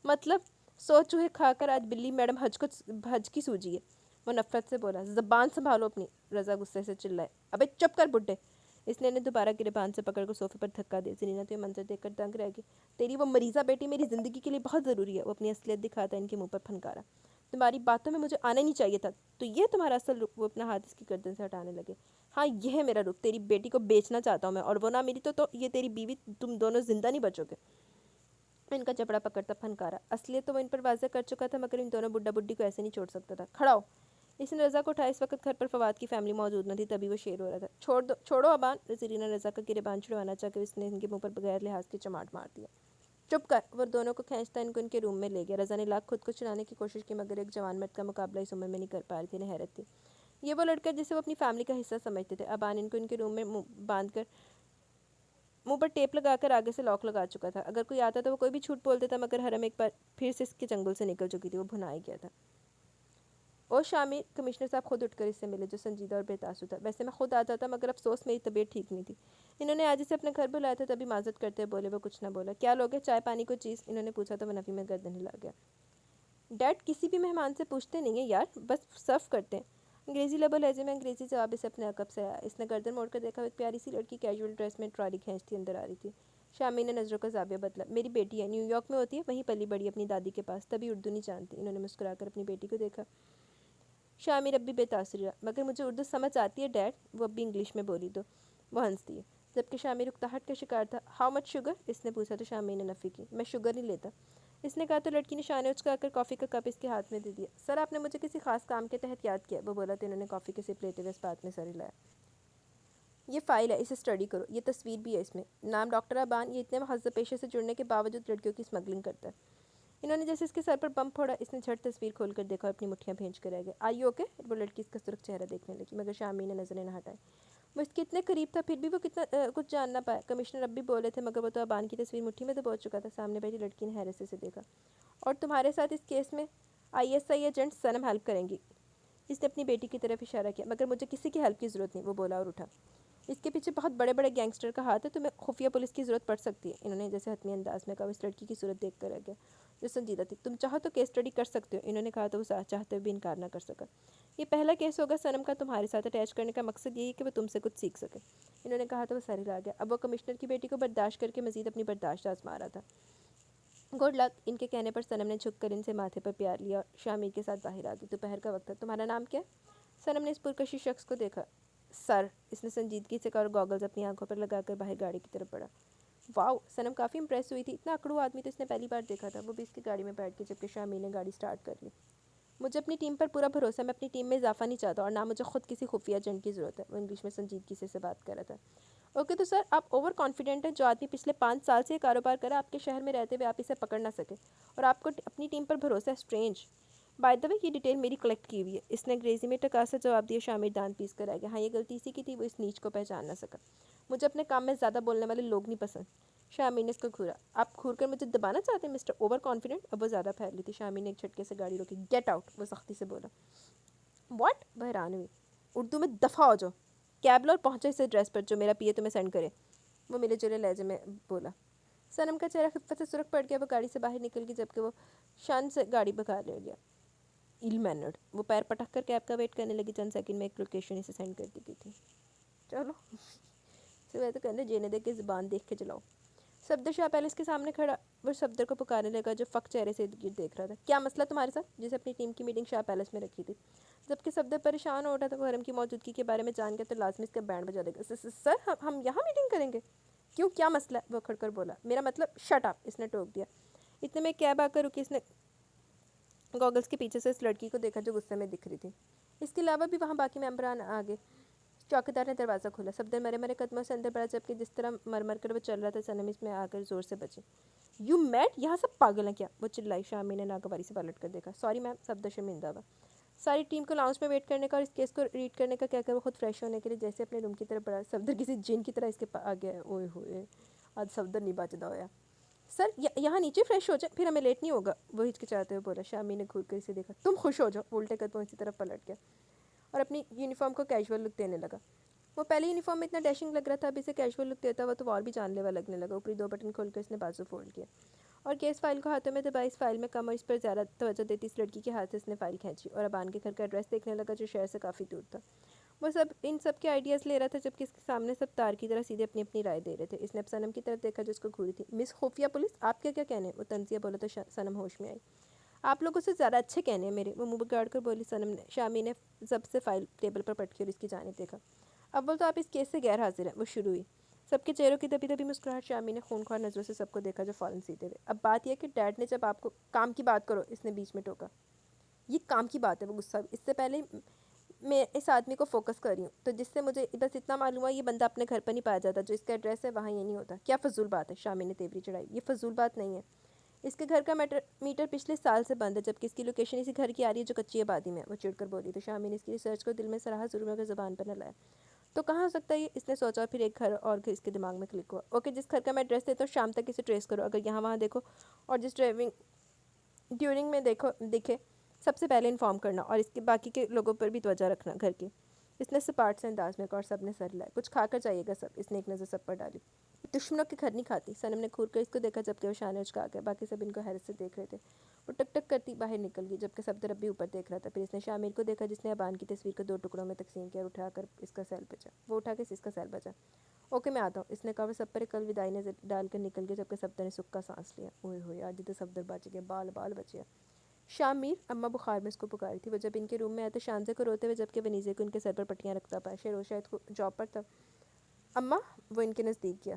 مطلب سو چوہے کھا کر آج بلی میڈم حج کی سوجی ہے، وہ نفرت سے بولا۔ زبان سنبھالو اپنی، رضا غصے سے چلائے۔ ابے چپ کر بڈھے، اس نے انہیں دوبارہ گریبان سے پکڑ کر صوفے پر دھکا دیا۔ زرینہ تو یہ منظر دیکھ کر دنگ رہ گئی۔ تیری وہ مریضہ بیٹی میری زندگی کے لیے بہت ضروری ہے، وہ اپنی اصلیت دکھاتا ان کے منہ پر پھنکارا۔ تمہاری باتوں میں مجھے آنا نہیں چاہیے تھا، تو یہ تمہارا اصل رخ؟ وہ اپنا ہاتھ اس کی گردن سے ہٹانے لگے۔ ہاں یہ ہے میرا رخ، تیری بیٹی کو بیچنا چاہتا ہوں میں، اور وہ نہ میری تو یہ تیری بیوی، تم دونوں زندہ نہیں بچو گے۔ ان کا جبڑا پکڑتا پھنکارا۔ اصلیت تو وہ ان پر واضح کر چکا تھا مگر ان دونوں بڈھا بڈھی کو ایسے نہیں چھوڑ سکتا تھا۔ کھڑا ہو، اس نے رضا کو اٹھایا۔ اس وقت گھر پر فواد کی فیملی موجود نہ تھی تبھی وہ شیر ہو رہا تھا۔ چھوڑو ابان، زرینہ رضا کا گریبان چھڑوانا چاہ کے اس نے ان کے منہ پر بغیر لحاظ کے چماٹ مار دیا۔ چپ کر، وہ دونوں کو کھینچتا ان کے روم میں لے گیا۔ رضا نے لاکھ خود کو چلانے کی کوشش کی مگر ایک جوان مرد کا مقابلہ اس عمر میں نہیں کر پا رہی تھی۔ انہیں حیرت تھی، یہ وہ لڑکا جسے وہ اپنی فیملی کا حصہ سمجھتے تھے۔ ابان ان کے روم میں باندھ کر منہ پر ٹیپ لگا کر آگے سے لاک لگا چکا تھا۔ اگر کوئی آتا تو وہ کوئی بھی جھوٹ بول دیتا مگر حرم ایک بار پھر سے اس کے چنگل سے نکل چکی تھی، وہ بھنا ہی گیا تھا۔ او شامیر، کمشنر صاحب خود اٹھ کر اس سے ملے جو سنجیدہ اور بے تاثر تھا۔ ویسے میں خود آ جاتا مگر افسوس میری طبیعت ٹھیک نہیں تھی۔ انہوں نے آج اسے اپنے گھر بلایا تھا تبھی معذرت کرتے بولے۔ وہ کچھ نہ بولا۔ کیا لوگے، چائے پانی کو چیز؟ انہوں نے پوچھا تو وہ نفی میں گردن ہلا گیا۔ ڈیڈ کسی بھی مہمان سے پوچھتے نہیں ہیں یار، بس سرو کرتے ہیں۔ انگریزی لب و لہجے میں انگریزی جواب اسے اپنے عقب سے آیا۔ اس نے گردن موڑ کر دیکھا، ایک پیاری سی لڑکی کیجول ڈریس میں ٹرالی کھینچتی اندر آ رہی تھی۔ شامیر نے نظروں کا زاویہ بدلا۔ میری بیٹی ہے، نیو یارک میں ہوتی ہے، وہیں پلی بڑی اپنی دادی کے پاس، تبھی اردو نہیں جانتی۔ انہوں نے مسکرا کر اپنی بیٹی کو دیکھا۔ شامیر اب بھی بے تاثر رہا۔ مگر مجھے اردو سمجھ آتی ہے ڈیڈ، وہ اب بھی انگلش میں بولی تو وہ ہنس دیے جبکہ شامیر اکتاہٹ کا شکار تھا۔ How much sugar? اس نے پوچھا تو شامیر نے نفی کی۔ میں شوگر نہیں لیتا۔ اس نے کہا تو لڑکی نے شانے اچکا کر کافی کا کپ اس کے ہاتھ میں دے دیا. سر آپ نے مجھے کسی خاص کام کے تحت یاد کیا. وہ بولا تو انہوں نے کافی کے سپ لیتے ہوئے اس بات میں سر ہلایا. یہ فائل ہے, اسے اسٹڈی کرو. یہ تصویر بھی ہے اس میں. نام ڈاکٹر ابان. یہ اتنے مہذب پیشے سے جڑنے کے باوجود لڑکیوں کی اسمگلنگ کرتا ہے. انہوں نے جیسے اس کے سر پر بم پھوڑا, اس نے جھٹ تصویر کھول کر دیکھا اور اپنی مٹھیاں بھینچ کر رہ گیا. آئی یو اوکے؟ وہ لڑکی اس کا سرخ چہرہ دیکھنے لگی, مگر شامی نے نظریں نہ ہٹائی. وہ اس کے اتنے قریب تھا پھر بھی وہ کتنا کچھ جان نہ پایا. کمشنر اب بھی بولے تھے مگر وہ تو ابان کی تصویر مٹھی میں تو پہنچ چکا تھا. سامنے بیٹھی لڑکی نے حیرت سے اسے دیکھا. اور تمہارے ساتھ اس کیس میں ISI ایجنٹ سنم ہیلپ کریں گی. اس نے اپنی بیٹی کی طرف اشارہ کیا. مگر مجھے کسی کی ہیلپ کی ضرورت نہیں, وہ بولا اور اٹھا. اس کے پیچھے بہت بڑے بڑے گینگسٹر کا ہاتھ ہے, تمہیں خفیہ پولیس کی ضرورت پڑ سکتی ہے. انہوں نے جیسے حتمی انداز میں کہا. اس لڑکی کی صورت دیکھ کر رہ گیا جو سنجیدہ تھی. تم چاہو تو کیس اسٹڈی کر سکتے ہو, انہوں نے کہا تو وہ چاہتے ہوئے بھی انکار نہ کر سکا. یہ پہلا کیس ہوگا سنم کا تمہارے ساتھ. اٹیچ کرنے کا مقصد یہی ہے کہ وہ تم سے کچھ سیکھ سکے. انہوں نے کہا تو وہ سر ہلا گیا. اب وہ کمشنر کی بیٹی کو برداشت کر کے مزید اپنی برداشت آزما رہا تھا. Good luck. ان کے کہنے پر سنم نے جھک کر ان سے ماتھے پر پیار لیا اور شامیر کے ساتھ باہر آ گئی. دوپہر کا وقت تھا. تمہارا نام کیا؟ سنم نے اس پرکشش شخص کو دیکھا. سر. اس نے سنجیدگی سے کہا اور گاگلز اپنی آنکھوں پر لگا کر باہر گاڑی کی طرف بڑھا. واؤ. سنم کافی امپریس ہوئی تھی. اتنا اکڑو آدمی تو اس نے پہلی بار دیکھا تھا. وہ بھی اس کی گاڑی میں بیٹھ کے, جبکہ شامیر نے گاڑی سٹارٹ کر لی. مجھے اپنی ٹیم پر پورا بھروسہ ہے. میں اپنی ٹیم میں اضافہ نہیں چاہتا اور نہ مجھے خود کسی خفیہ ایجنٹ کی ضرورت ہے. وہ انگلش میں سنجیدگی سے بات کر رہا تھا. اوکے تو سر آپ اوور کانفیڈنٹ ہیں. جو آدمی پچھلے 5 سال سے یہ کاروبار کرا, آپ کے شہر میں رہتے ہوئے آپ اسے پکڑ نہ سکے اور آپ کو اپنی ٹیم پر بھروسہ ہے. اسٹرینج. بائی دا وے یہ ڈیٹیل میری کلیکٹ کی ہوئی ہے. اس نے انگریزی میں ٹکاسا جواب دیا. شامر دانت پیس کر آ گیا. ہاں یہ غلطی اسی کی تھی, وہ اس نیچ کو پہچان نہ سکا. مجھے اپنے کام میں زیادہ بولنے والے لوگ نہیں پسند. شامر نے اس کو گھورا. آپ گھور کر مجھے دبانا چاہتے ہیں مسٹر اوور کانفیڈنٹ؟ اب وہ زیادہ پھیل لی تھی. شامر نے ایک جھٹکے سے گاڑی روکی. Get out. وہ سختی سے بولا. واٹ؟ وہ حیران ہوئی. اردو میں دفع ہو جاؤ. کیب لو اور پہنچو اس ایڈریس پر جو میرا پی اے تمہیں سینڈ کرے. وہ ملے جلے لہجے میں بولا. سنم کا چہرہ خفت سے سرخ پڑ گیا. وہ گاڑی سے باہر نکل گئی جبکہ وہ شان سے گاڑی بھگا لے گیا. L mannered. وہ پیر پٹک کر کیب کا ویٹ کرنے لگی. چند سیکنڈ میں ایک لوکیشن اسے سینڈ کر دی گئی تھی. چلو صبح تو کہنے جینے دے کے زبان دیکھ کے چلاؤ. صفدر شاہ پیلس کے سامنے کھڑا. وہ صفدر کو پکارنے لگا جو فق چہرے سے ارد گرد دیکھ رہا تھا. کیا مسئلہ تمہارے ساتھ؟ جسے اپنی ٹیم کی میٹنگ شاہ پیلس میں رکھی تھی. جبکہ صفدر پریشان ہو اٹھا تھا. وہ حرم کی موجودگی کے بارے میں جان گیا تو لازمی اس کا بینڈ بجا دے گا. سر ہم یہاں میٹنگ کریں گے؟ کیوں, کیا مسئلہ ہے؟ وہ کھڑ کر بولا. میرا مطلب شٹ اپ. اس نے ٹوک دیا. اتنے میں کیب آ کر رکی. اس نے گوگلز کے پیچھے سے اس لڑکی کو دیکھا جو غصے میں دکھ رہی تھی. اس کے علاوہ بھی وہاں باقی ممبران آگے. چوکیدار نے دروازہ کھولا. صفدر مرے مرے قدموں سے اندر بڑھا جبکہ جس طرح مر کر وہ چل رہا تھا سنم اس میں آ کر زور سے بچی. You meet? یہاں سب پاگل ہیں کیا؟ وہ چلائی. شامی نے ناگواری سے پلٹ کر دیکھا. Sorry ma'am. صفدر شرمندہ ہوا. ساری ٹیم کو لاؤنج میں ویٹ کرنے کا اور اس کیس کو ریڈ کرنے کا کہہ کر وہ خود فریش ہونے کے لیے جیسے اپنے روم کی طرف بڑھا. صفدر کسی جن کی طرح اس کے آ گیا. اوئے ہوئے آج صفدر نہیں بچدا ہویا. سر یہاں نیچے فریش ہو جائے, پھر ہمیں لیٹ نہیں ہوگا. وہ ہچکچاتے ہوئے بولا. شامی نے گھور کر اسے دیکھا. تم خوش ہو جاؤ. وہ الٹے قدموں اسی طرف پلٹ گیا اور اپنی یونیفارم کو کیجول لک دینے لگا. وہ پہلے یونیفارم میں اتنا ڈیشنگ لگ رہا تھا, اب اسے کیجول لک دیتا ہوا تو اور بھی جان لیوا لگنے لگا. اوپری 2 بٹن کھول کر اس نے بازو فولڈ کیا اور کیس فائل کو ہاتھوں میں دبائی. اس فائل میں کم اور اس پر زیادہ توجہ دیتی اس لڑکی کے ہاتھ سے اس نے فائل کھینچی اور ابان کے گھر کا ایڈریس دیکھنے لگا جو شہر سے کافی دور تھا. وہ ان سب کے آئیڈیاز لے رہا تھا جبکہ اس کے سامنے سب تار کی طرح سیدھے اپنی اپنی رائے دے رہے تھے. اس نے اب سنم کی طرف دیکھا جو اس کو گھوری تھی. مس خفیہ پولیس, آپ کیا کہنے ہیں؟ وہ طنزیہ بولا تو سنم ہوش میں آئی. آپ لوگوں سے زیادہ اچھے کہنے ہیں میرے. وہ منہ بگاڑ کر بولی. سنم نے شامی نے سب سے فائل ٹیبل پر پٹکی اور اس کی جانب دیکھا. اول تو آپ اس کیس سے غیر حاضر ہیں. وہ شروع ہوئی. سب کے چہروں کی دبی دبی مسکراہٹ. شامی نے خونخوار نظروں سے سب کو دیکھا جو فوراً سیدھے ہوئے. اب بات یہ کہ ڈیڈ نے جب آپ کو کام کی بات کرو, اس نے بیچ میں ٹوکا. یہ کام کی بات ہے. وہ غصہ. اس سے پہلے میں اس آدمی کو فوکس کر رہی ہوں تو جس سے مجھے بس اتنا معلوم ہوا یہ بندہ اپنے گھر پر نہیں پایا جاتا. جو اس کا ایڈریس ہے وہاں یہ نہیں ہوتا. کیا فضول بات ہے؟ شامی نے تیوری چڑھائی. یہ فضول بات نہیں ہے. اس کے گھر کا میٹر پچھلے سال سے بند ہے جبکہ اس کی لوکیشن اسی گھر کی آ رہی ہے جو کچی آبادی میں ہے. وہ چڑ کر بولی. تو شامی نے اس کی ریسرچ کو دل میں سراہا ضرور مگر زبان پر نہ لایا. تو کہاں ہو سکتا ہے یہ؟ اس نے سوچا اور پھر ایک گھر اور اس کے دماغ میں کلک ہوا. اوکے, جس گھر کا میں ایڈریس دیتا ہوں شام تک اسے ٹریس کرو. اگر یہاں وہاں دیکھو اور جس ڈیورنگ میں دکھے سب سے پہلے انفارم کرنا اور اس کے باقی کے لوگوں پر بھی توجہ رکھنا گھر کی. اس نے سپاٹ سے انداز میں کہا اور سب نے سر ہلائے. کچھ کھا کر جائیے گا سب. اس نے ایک نظر سب پر ڈالی. دشمنوں کے گھر نہیں کھاتی. سنم نے گھور کر اس کو دیکھا جبکہ وہ شانے اچکا گیا. باقی سب ان کو حیرت سے دیکھ رہے تھے. وہ ٹک ٹک کرتی باہر نکل گئی جبکہ صفدر اب بھی اوپر دیکھ رہا تھا. پھر اس نے شامر کو دیکھا جس نے ابان کی تصویر کو 2 ٹکڑوں میں تقسیم کیا اور اٹھا کر اس کا سیل بچا. وہ اٹھا کے اس کا سیل بچا. اوکے میں آتا ہوں. اس نے کہا. وہ سب پر ایک الوداعی نظر ڈال کر نکل گیا جبکہ صفدر نے سکھ کا سانس لیا. اوئے ہوئے آج تو صفدر بچ گیا. بال بچ گیا. شامیر. اماں بخار میں اس کو پکاری تھی. وہ جب ان کے روم میں آئے تو شانزے کو روتے ہوئے جبکہ ونیزے کو ان کے سر پر پٹیاں رکھتا پایا. شیر و شاید کو جاب پر تھا. اماں. وہ ان کے نزدیک گیا.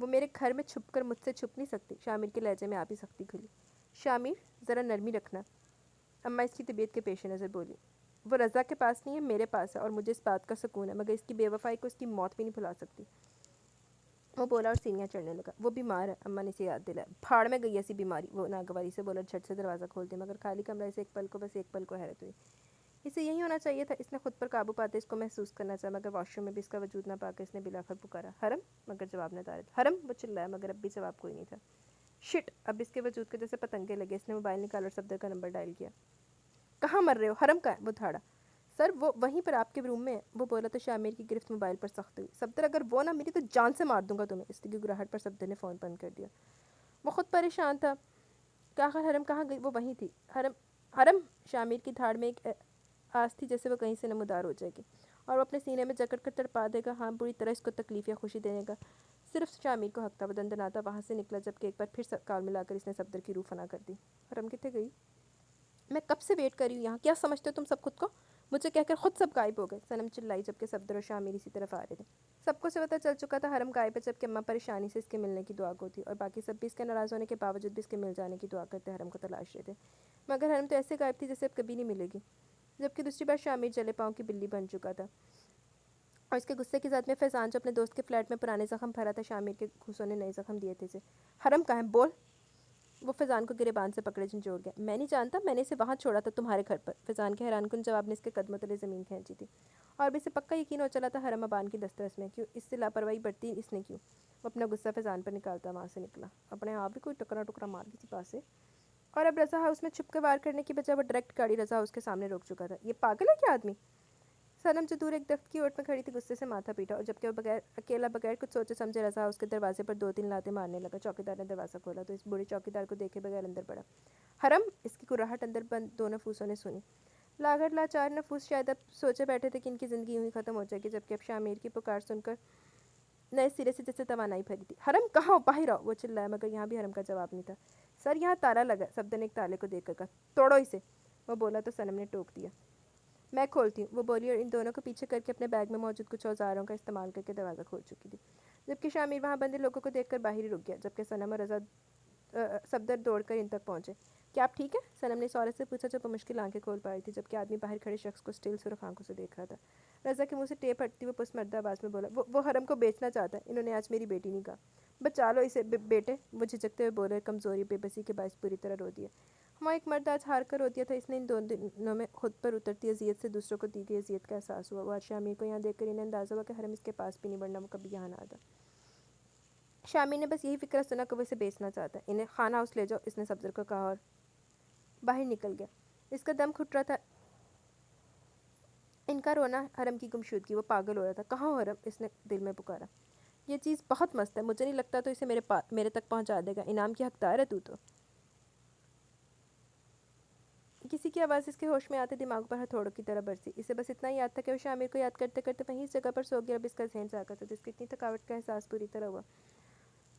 وہ میرے گھر میں چھپ کر مجھ سے چھپ نہیں سکتی۔ شامر کے لہجے میں آپ ہی سختی کھلی۔ شامر ذرا نرمی رکھنا، اماں اس کی طبیعت کے پیش نظر بولی۔ وہ رضا کے پاس نہیں ہے، میرے پاس ہے، اور مجھے اس بات کا سکون ہے، مگر اس کی بے وفائی کو اس کی موت بھی نہیں بھلا سکتی۔ وہ بولا اور سینیاں چڑھنے لگا۔ وہ بیمار ہے، اماں نے اسے یاد دلایا۔ پھاڑ میں گئی ایسی بیماری، وہ ناگواری سے بولا، جھٹ سے دروازہ کھولتے، مگر خالی کمرے سے بس ایک پل کو حیرت ہوئی۔ اسے یہی ہونا چاہیے تھا۔ اس نے خود پر قابو پاتے اس کو محسوس کرنا چاہا، مگر واش روم میں بھی اس کا وجود نہ پا کے اس نے بلاخر پکارا، حرم، مگر جواب نہ دارد۔ حرم، وہ چلایا، مگر اب بھی جواب کوئی نہیں تھا۔ شٹ، اب اس کے وجود کے جیسے پتنگے لگے۔ اس نے موبائل نکالا اور صفدر کا نمبر ڈائل کیا۔ کہاں مر رہے ہو؟ حرم کہاں ہے؟ وہ دھاڑا۔ سر وہ وہیں پر آپ کے روم میں ہے، وہ بولا تو شامر کی گرفت موبائل پر سخت ہوئی۔ صفدر، اگر وہ نہ ملی تو جان سے مار دوں گا تمہیں۔ اس کی گراہٹ پر صفدر نے فون بند کر دیا۔ وہ خود پریشان تھا کہ آخر حرم کہاں گئی؟ وہ وہیں تھی۔ حرم، حرم! شامر کی دھاڑ میں ایک آس تھی جیسے وہ کہیں سے نمودار ہو جائے گی اور وہ اپنے سینے میں جکڑ کر تڑپا دے گا۔ ہاں، بری طرح اس کو تکلیف یا خوشی دینے گا صرف شامر کو حق تھا۔ وہ دندناتا وہاں سے نکلا، جبکہ ایک بار پھر کال ملا کر اس نے صفدر کی روح فنا کر دی۔ حرم کتنے گئی؟ میں کب سے ویٹ کر رہی ہوں یہاں، کیا سمجھتے ہو تم سب خود کو؟ مجھے کہہ کر خود سب غائب ہو گئے، صنم چلائی، جبکہ صفدر اور شامر اسی طرف آ رہے تھے۔ سب کو سے پتہ چل چکا تھا حرم غائب ہے، جبکہ اماں پریشانی سے اس کے ملنے کی دعا گو تھی اور باقی سب بھی اس کے ناراض ہونے کے باوجود بھی اس کے مل جانے کی دعا کرتے حرم کو تلاش رہے تھے، مگر حرم تو ایسے غائب تھی جیسے اب کبھی نہیں ملے گی۔ جبکہ دوسری بار شامر جلے پاؤں کی بلی بن چکا تھا اور اس کے غصے کی زد میں فیضان جو اپنے دوست کے فلیٹ میں پرانے زخم بھرا تھا، شامر کے گھوسوں نے نئے زخم دیے تھے اسے۔ حرم کہاں ہے؟ بول! وہ فیضان کو گریبان سے پکڑے جھنجھوڑ گیا۔ میں نہیں جانتا، میں نے اسے وہاں چھوڑا تھا تمہارے گھر پر۔ فیضان کے حیران کن جواب نے اس کے قدموں تلے زمین کھینچی تھی اور بھی اسے پکا یقین ہو چلا تھا حرم ابان کی دسترس میں۔ کیوں اس سے لاپرواہی برتی اس نے کیوں؟ وہ اپنا غصہ فیضان پر نکالتا وہاں سے نکلا، اپنے آپ بھی کوئی ٹکرا مار کسی پاس سے۔ اور اب رضا ہاؤس میں چھپ کے وار کرنے کی بجائے وہ ڈائریکٹ گاڑی رضا ہاؤس کے سامنے روک چکا تھا۔ یہ پاگل ہے کیا آدمی؟ صنم جو دور ایک درخت کی اوٹ میں کھڑی تھی غصے سے ماتھا پیٹا اور جبکہ وہ اکیلا بغیر کچھ سوچے سمجھے رضا ہاؤس کے دروازے پر 2-3 لاتیں مارنے لگا۔ چوکیدار نے دروازہ کھولا تو اس بوڑھے چوکیدار کو دیکھے بغیر اندر بڑھا۔ حرم! اس کی کراہٹ اندر بند 2 نفوسوں نے سنی۔ لاغر لاچار نفوس شاید اب سوچے بیٹھے تھے کہ ان کی زندگی یوں ہی ختم ہو جائے گی، جبکہ اب شامر کی پکار سن کر نئے سرے سے جیسے توانائی بھری تھی۔ حرم کہاں ہو؟ باہر آؤ! وہ چلایا، مگر یہاں بھی حرم کا جواب نہیں تھا۔ سر یہاں تالا لگا ہے، صفدر نے ایک تالے کو دیکھ کر کہا۔ توڑو اسے! وہ بولا تو صنم نے ٹوک دیا۔ میں کھولتی ہوں، وہ بولی اور ان دونوں کو پیچھے کر کے اپنے بیگ میں موجود کچھ اوزاروں کا استعمال کر کے دروازہ کھول چکی تھی، جبکہ شامر وہاں بندے لوگوں کو دیکھ کر باہر ہی رک گیا، جبکہ صنم اور صفدر دوڑ کر ان تک پہنچے۔ کیا آپ ٹھیک ہے؟ صنم نے اس عورت سے پوچھا جو بمشکل آنکھیں کھول پا رہی تھی، جبکہ آدمی باہر کھڑے شخص کو اسٹیل سرخ آنکھوں سے دیکھ رہا تھا۔ رضا کے منہ سے ٹیپ ہٹتی ہوئے پسمردہ آواز میں بولا، وہ حرم کو بیچنا چاہتا ہے، انہوں نے آج میری بیٹی نہیں کہا۔ بچا لو اسے بیٹے! وہ جھجکتے ہوئے بولے، کمزوری بے بسی کے باعث پوری طرح رو دیا۔ ہمارا ایک مرد آج ہار کر رو دیا تھا۔ اس نے ان 2 دنوں میں خود پر اترتی اذیت سے دوسروں کو دی گئی اذیت کا احساس ہوا۔ وہ آج شامر کو یہاں دیکھ کر انہیں اندازہ ہوا کہ حرم اس کے پاس بھی نہیں، ورنہ وہ کبھی یہاں نہ آتا۔ شامر نے بس یہی فکرہ سنا کہ وہ اسے بیچنا چاہتا ہے۔ انہیں خانہ ہاؤس لے جاؤ، اس نے صفدر کو کہا اور باہر نکل گیا۔ اس کا دم گھٹ رہا تھا، ان کا رونا حرم کی گمشدگی، وہ پاگل ہو رہا تھا۔ کہاں ہو حرم؟ اس نے دل میں پکارا۔ یہ چیز بہت مست ہے، مجھے نہیں لگتا تو اسے میرے تک پہنچا دے گا، انعام کی حقدار ہے تو۔ کسی کی آواز اس کے ہوش میں آتے دماغ پر ہتھوڑوں کی طرح برسی۔ اسے بس اتنا ہی یاد تھا کہ وہ شامر کو یاد کرتے کرتے وہیں اس جگہ پر سو گیا۔ اب اس کا ذہن جاگا تھا تو اس کو اتنی تھکاوٹ کا احساس پوری طرح ہوا،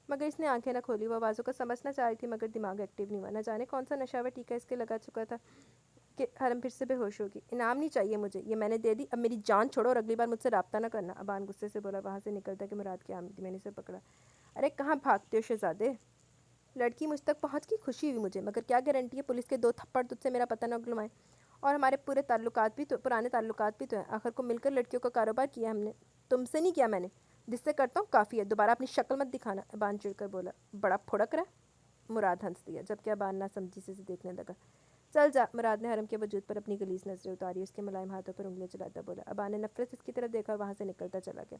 مگر اس نے آنکھیں نہ کھولی۔ وہ آوازوں کو سمجھنا چاہ رہی تھی مگر دماغ ایکٹیو نہیں ہوا۔ نہ جانے کون سا نشہ و ٹیکا اس کے لگا چکا تھا کہ حرم پھر سے بے ہوش ہوگی۔ انعام نہیں چاہیے مجھے، یہ میں نے دے دی، اب میری جان چھوڑو اور اگلی بار مجھ سے رابطہ نہ کرنا، ابان غصے سے بولا۔ وہاں سے نکلتا کہ مراد کی آمدی، میں نے اسے پکڑا۔ ارے کہاں بھاگتے ہو شہزادے؟ لڑکی مجھ تک پہنچ کی خوشی ہوئی مجھے، مگر کیا گارنٹی ہے پولیس کے 2 تھپڑ تجھ سے میرا پتہ نہ اگلوائیں، اور ہمارے پرانے تعلقات بھی تو ہیں، آخر کو مل کر لڑکیوں کا کاروبار کیا ہم نے، تم سے نہیں کیا میں نے، جس سے کرتا ہوں کافی ہے، دوبارہ اپنی شکل مت دکھانا، ابان چڑھ کر بولا۔ بڑا پھڑک رہا ہے؟ مراد ہنس دیا، جبکہ ابان نہ سمجھی سے دیکھنے لگا۔ چل جا! مراد نے حرم کے وجود پر اپنی غلیظ نظریں اتاری، اس کے ملائم ہاتھوں پر انگلیاں چلاتا بولا۔ ابان نے نفرت سے اس کی طرف دیکھا اور وہاں سے نکلتا چلا گیا۔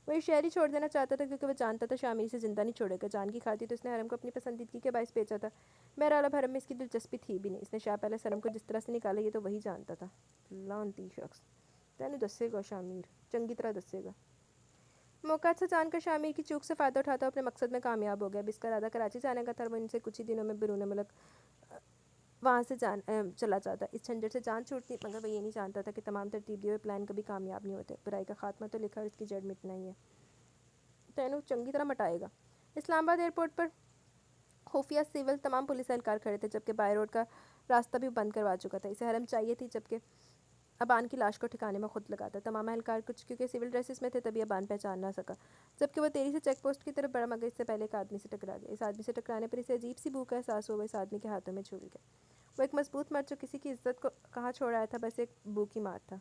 وہ یہ شہر ہی چھوڑ دینا چاہتا تھا کیونکہ وہ جانتا تھا شامر اسے زندہ نہیں چھوڑے گا، جان کی کھاتی تو اس نے حرم کو اپنی پسندیدگی کے باعث بیچا تھا، بہرحال اب حرم میں اس کی دلچسپی تھی بھی نہیں۔ اس نے شاہ پہلے حرم کو جس طرح سے نکالا یہ تو وہی جانتا تھا۔ لعنتی شخص! تینوں دسے گا شامر، چنگی طرح دسے گا۔ موقع اچھا جان کر شامر کی چوک سے فائدہ اٹھاتا اپنے مقصد میں کامیاب ہو گیا۔ اب اس کا ارادہ کراچی جانے کا تھا، وہ ان سے کچھ ہی دنوں میں بیرون ملک وہاں سے چلا جاتا۔ اس جھنجٹ سے جان چھوٹتی، مگر وہ یہ نہیں جانتا تھا کہ تمام ترتیب دیے ہوئے پلان کبھی کامیاب نہیں ہوتے، برائی کا خاتمہ تو لکھا اور اس کی جڑ مٹنا ہی ہے۔ تینوں چنگی طرح مٹائے گا۔ اسلام آباد ایئرپورٹ پر خفیہ سول تمام پولیس اہلکار کھڑے تھے، جبکہ بائی روڈ کا راستہ بھی بند کروا چکا تھا۔ اسے حرم چاہیے تھی، جبکہ ابان کی لاش کو ٹھکانے میں خود لگاتا. تمام اہلکار کچھ کیونکہ سول ڈریسز میں تھے تبھی ابان پہچان نہ سکا. جبکہ وہ تیزی سے چیک پوسٹ کی طرف بڑھا مگر اس سے پہلے ایک آدمی سے ٹکرا گیا. اس آدمی سے ٹکرانے پر اسے عجیب سی بو کا احساس ہوا. اس آدمی کے ہاتھوں میں جھول گیا. وہ ایک مضبوط مرد جو کسی کی عزت کو کہاں چھوڑ آیا تھا بس ایک بو کی مار تھا.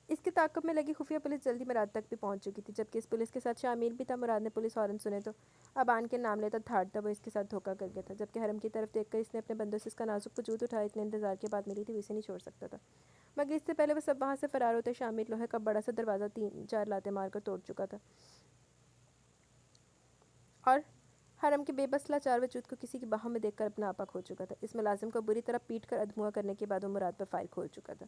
اس کے تعاقب میں لگی خفیہ پولیس جلدی مراد تک بھی پہنچ چکی تھی. جبکہ اس پولیس کے ساتھ شامل بھی تھا. مراد نے پولیس ہارن سنے تو ابان کے نام لیتا دھاڑتا وہ اس کے ساتھ دھوکہ کر گیا تھا. جبکہ حرم کی طرف دیکھ کر اس نے اپنے بندوں سے اس کا نازک وجود اٹھایا. اتنے انتظار کے بعد ملی تھی وہ اسے نہیں چھوڑ سکتا تھا. مگر اس سے پہلے وہ سب وہاں سے فرار ہوتے. شامل لوہے کا بڑا سا دروازہ 3-4 لاتے مار کر توڑ چکا تھا اور حرم کے بے بس لاچار وجود کو کسی کی باہوں میں دیکھ کر اپنا آپا کھو چکا تھا. اس ملازم کو بری طرح پیٹ کر ادھموا کرنے کے بعد وہ مراد پر فائر کھول چکا تھا.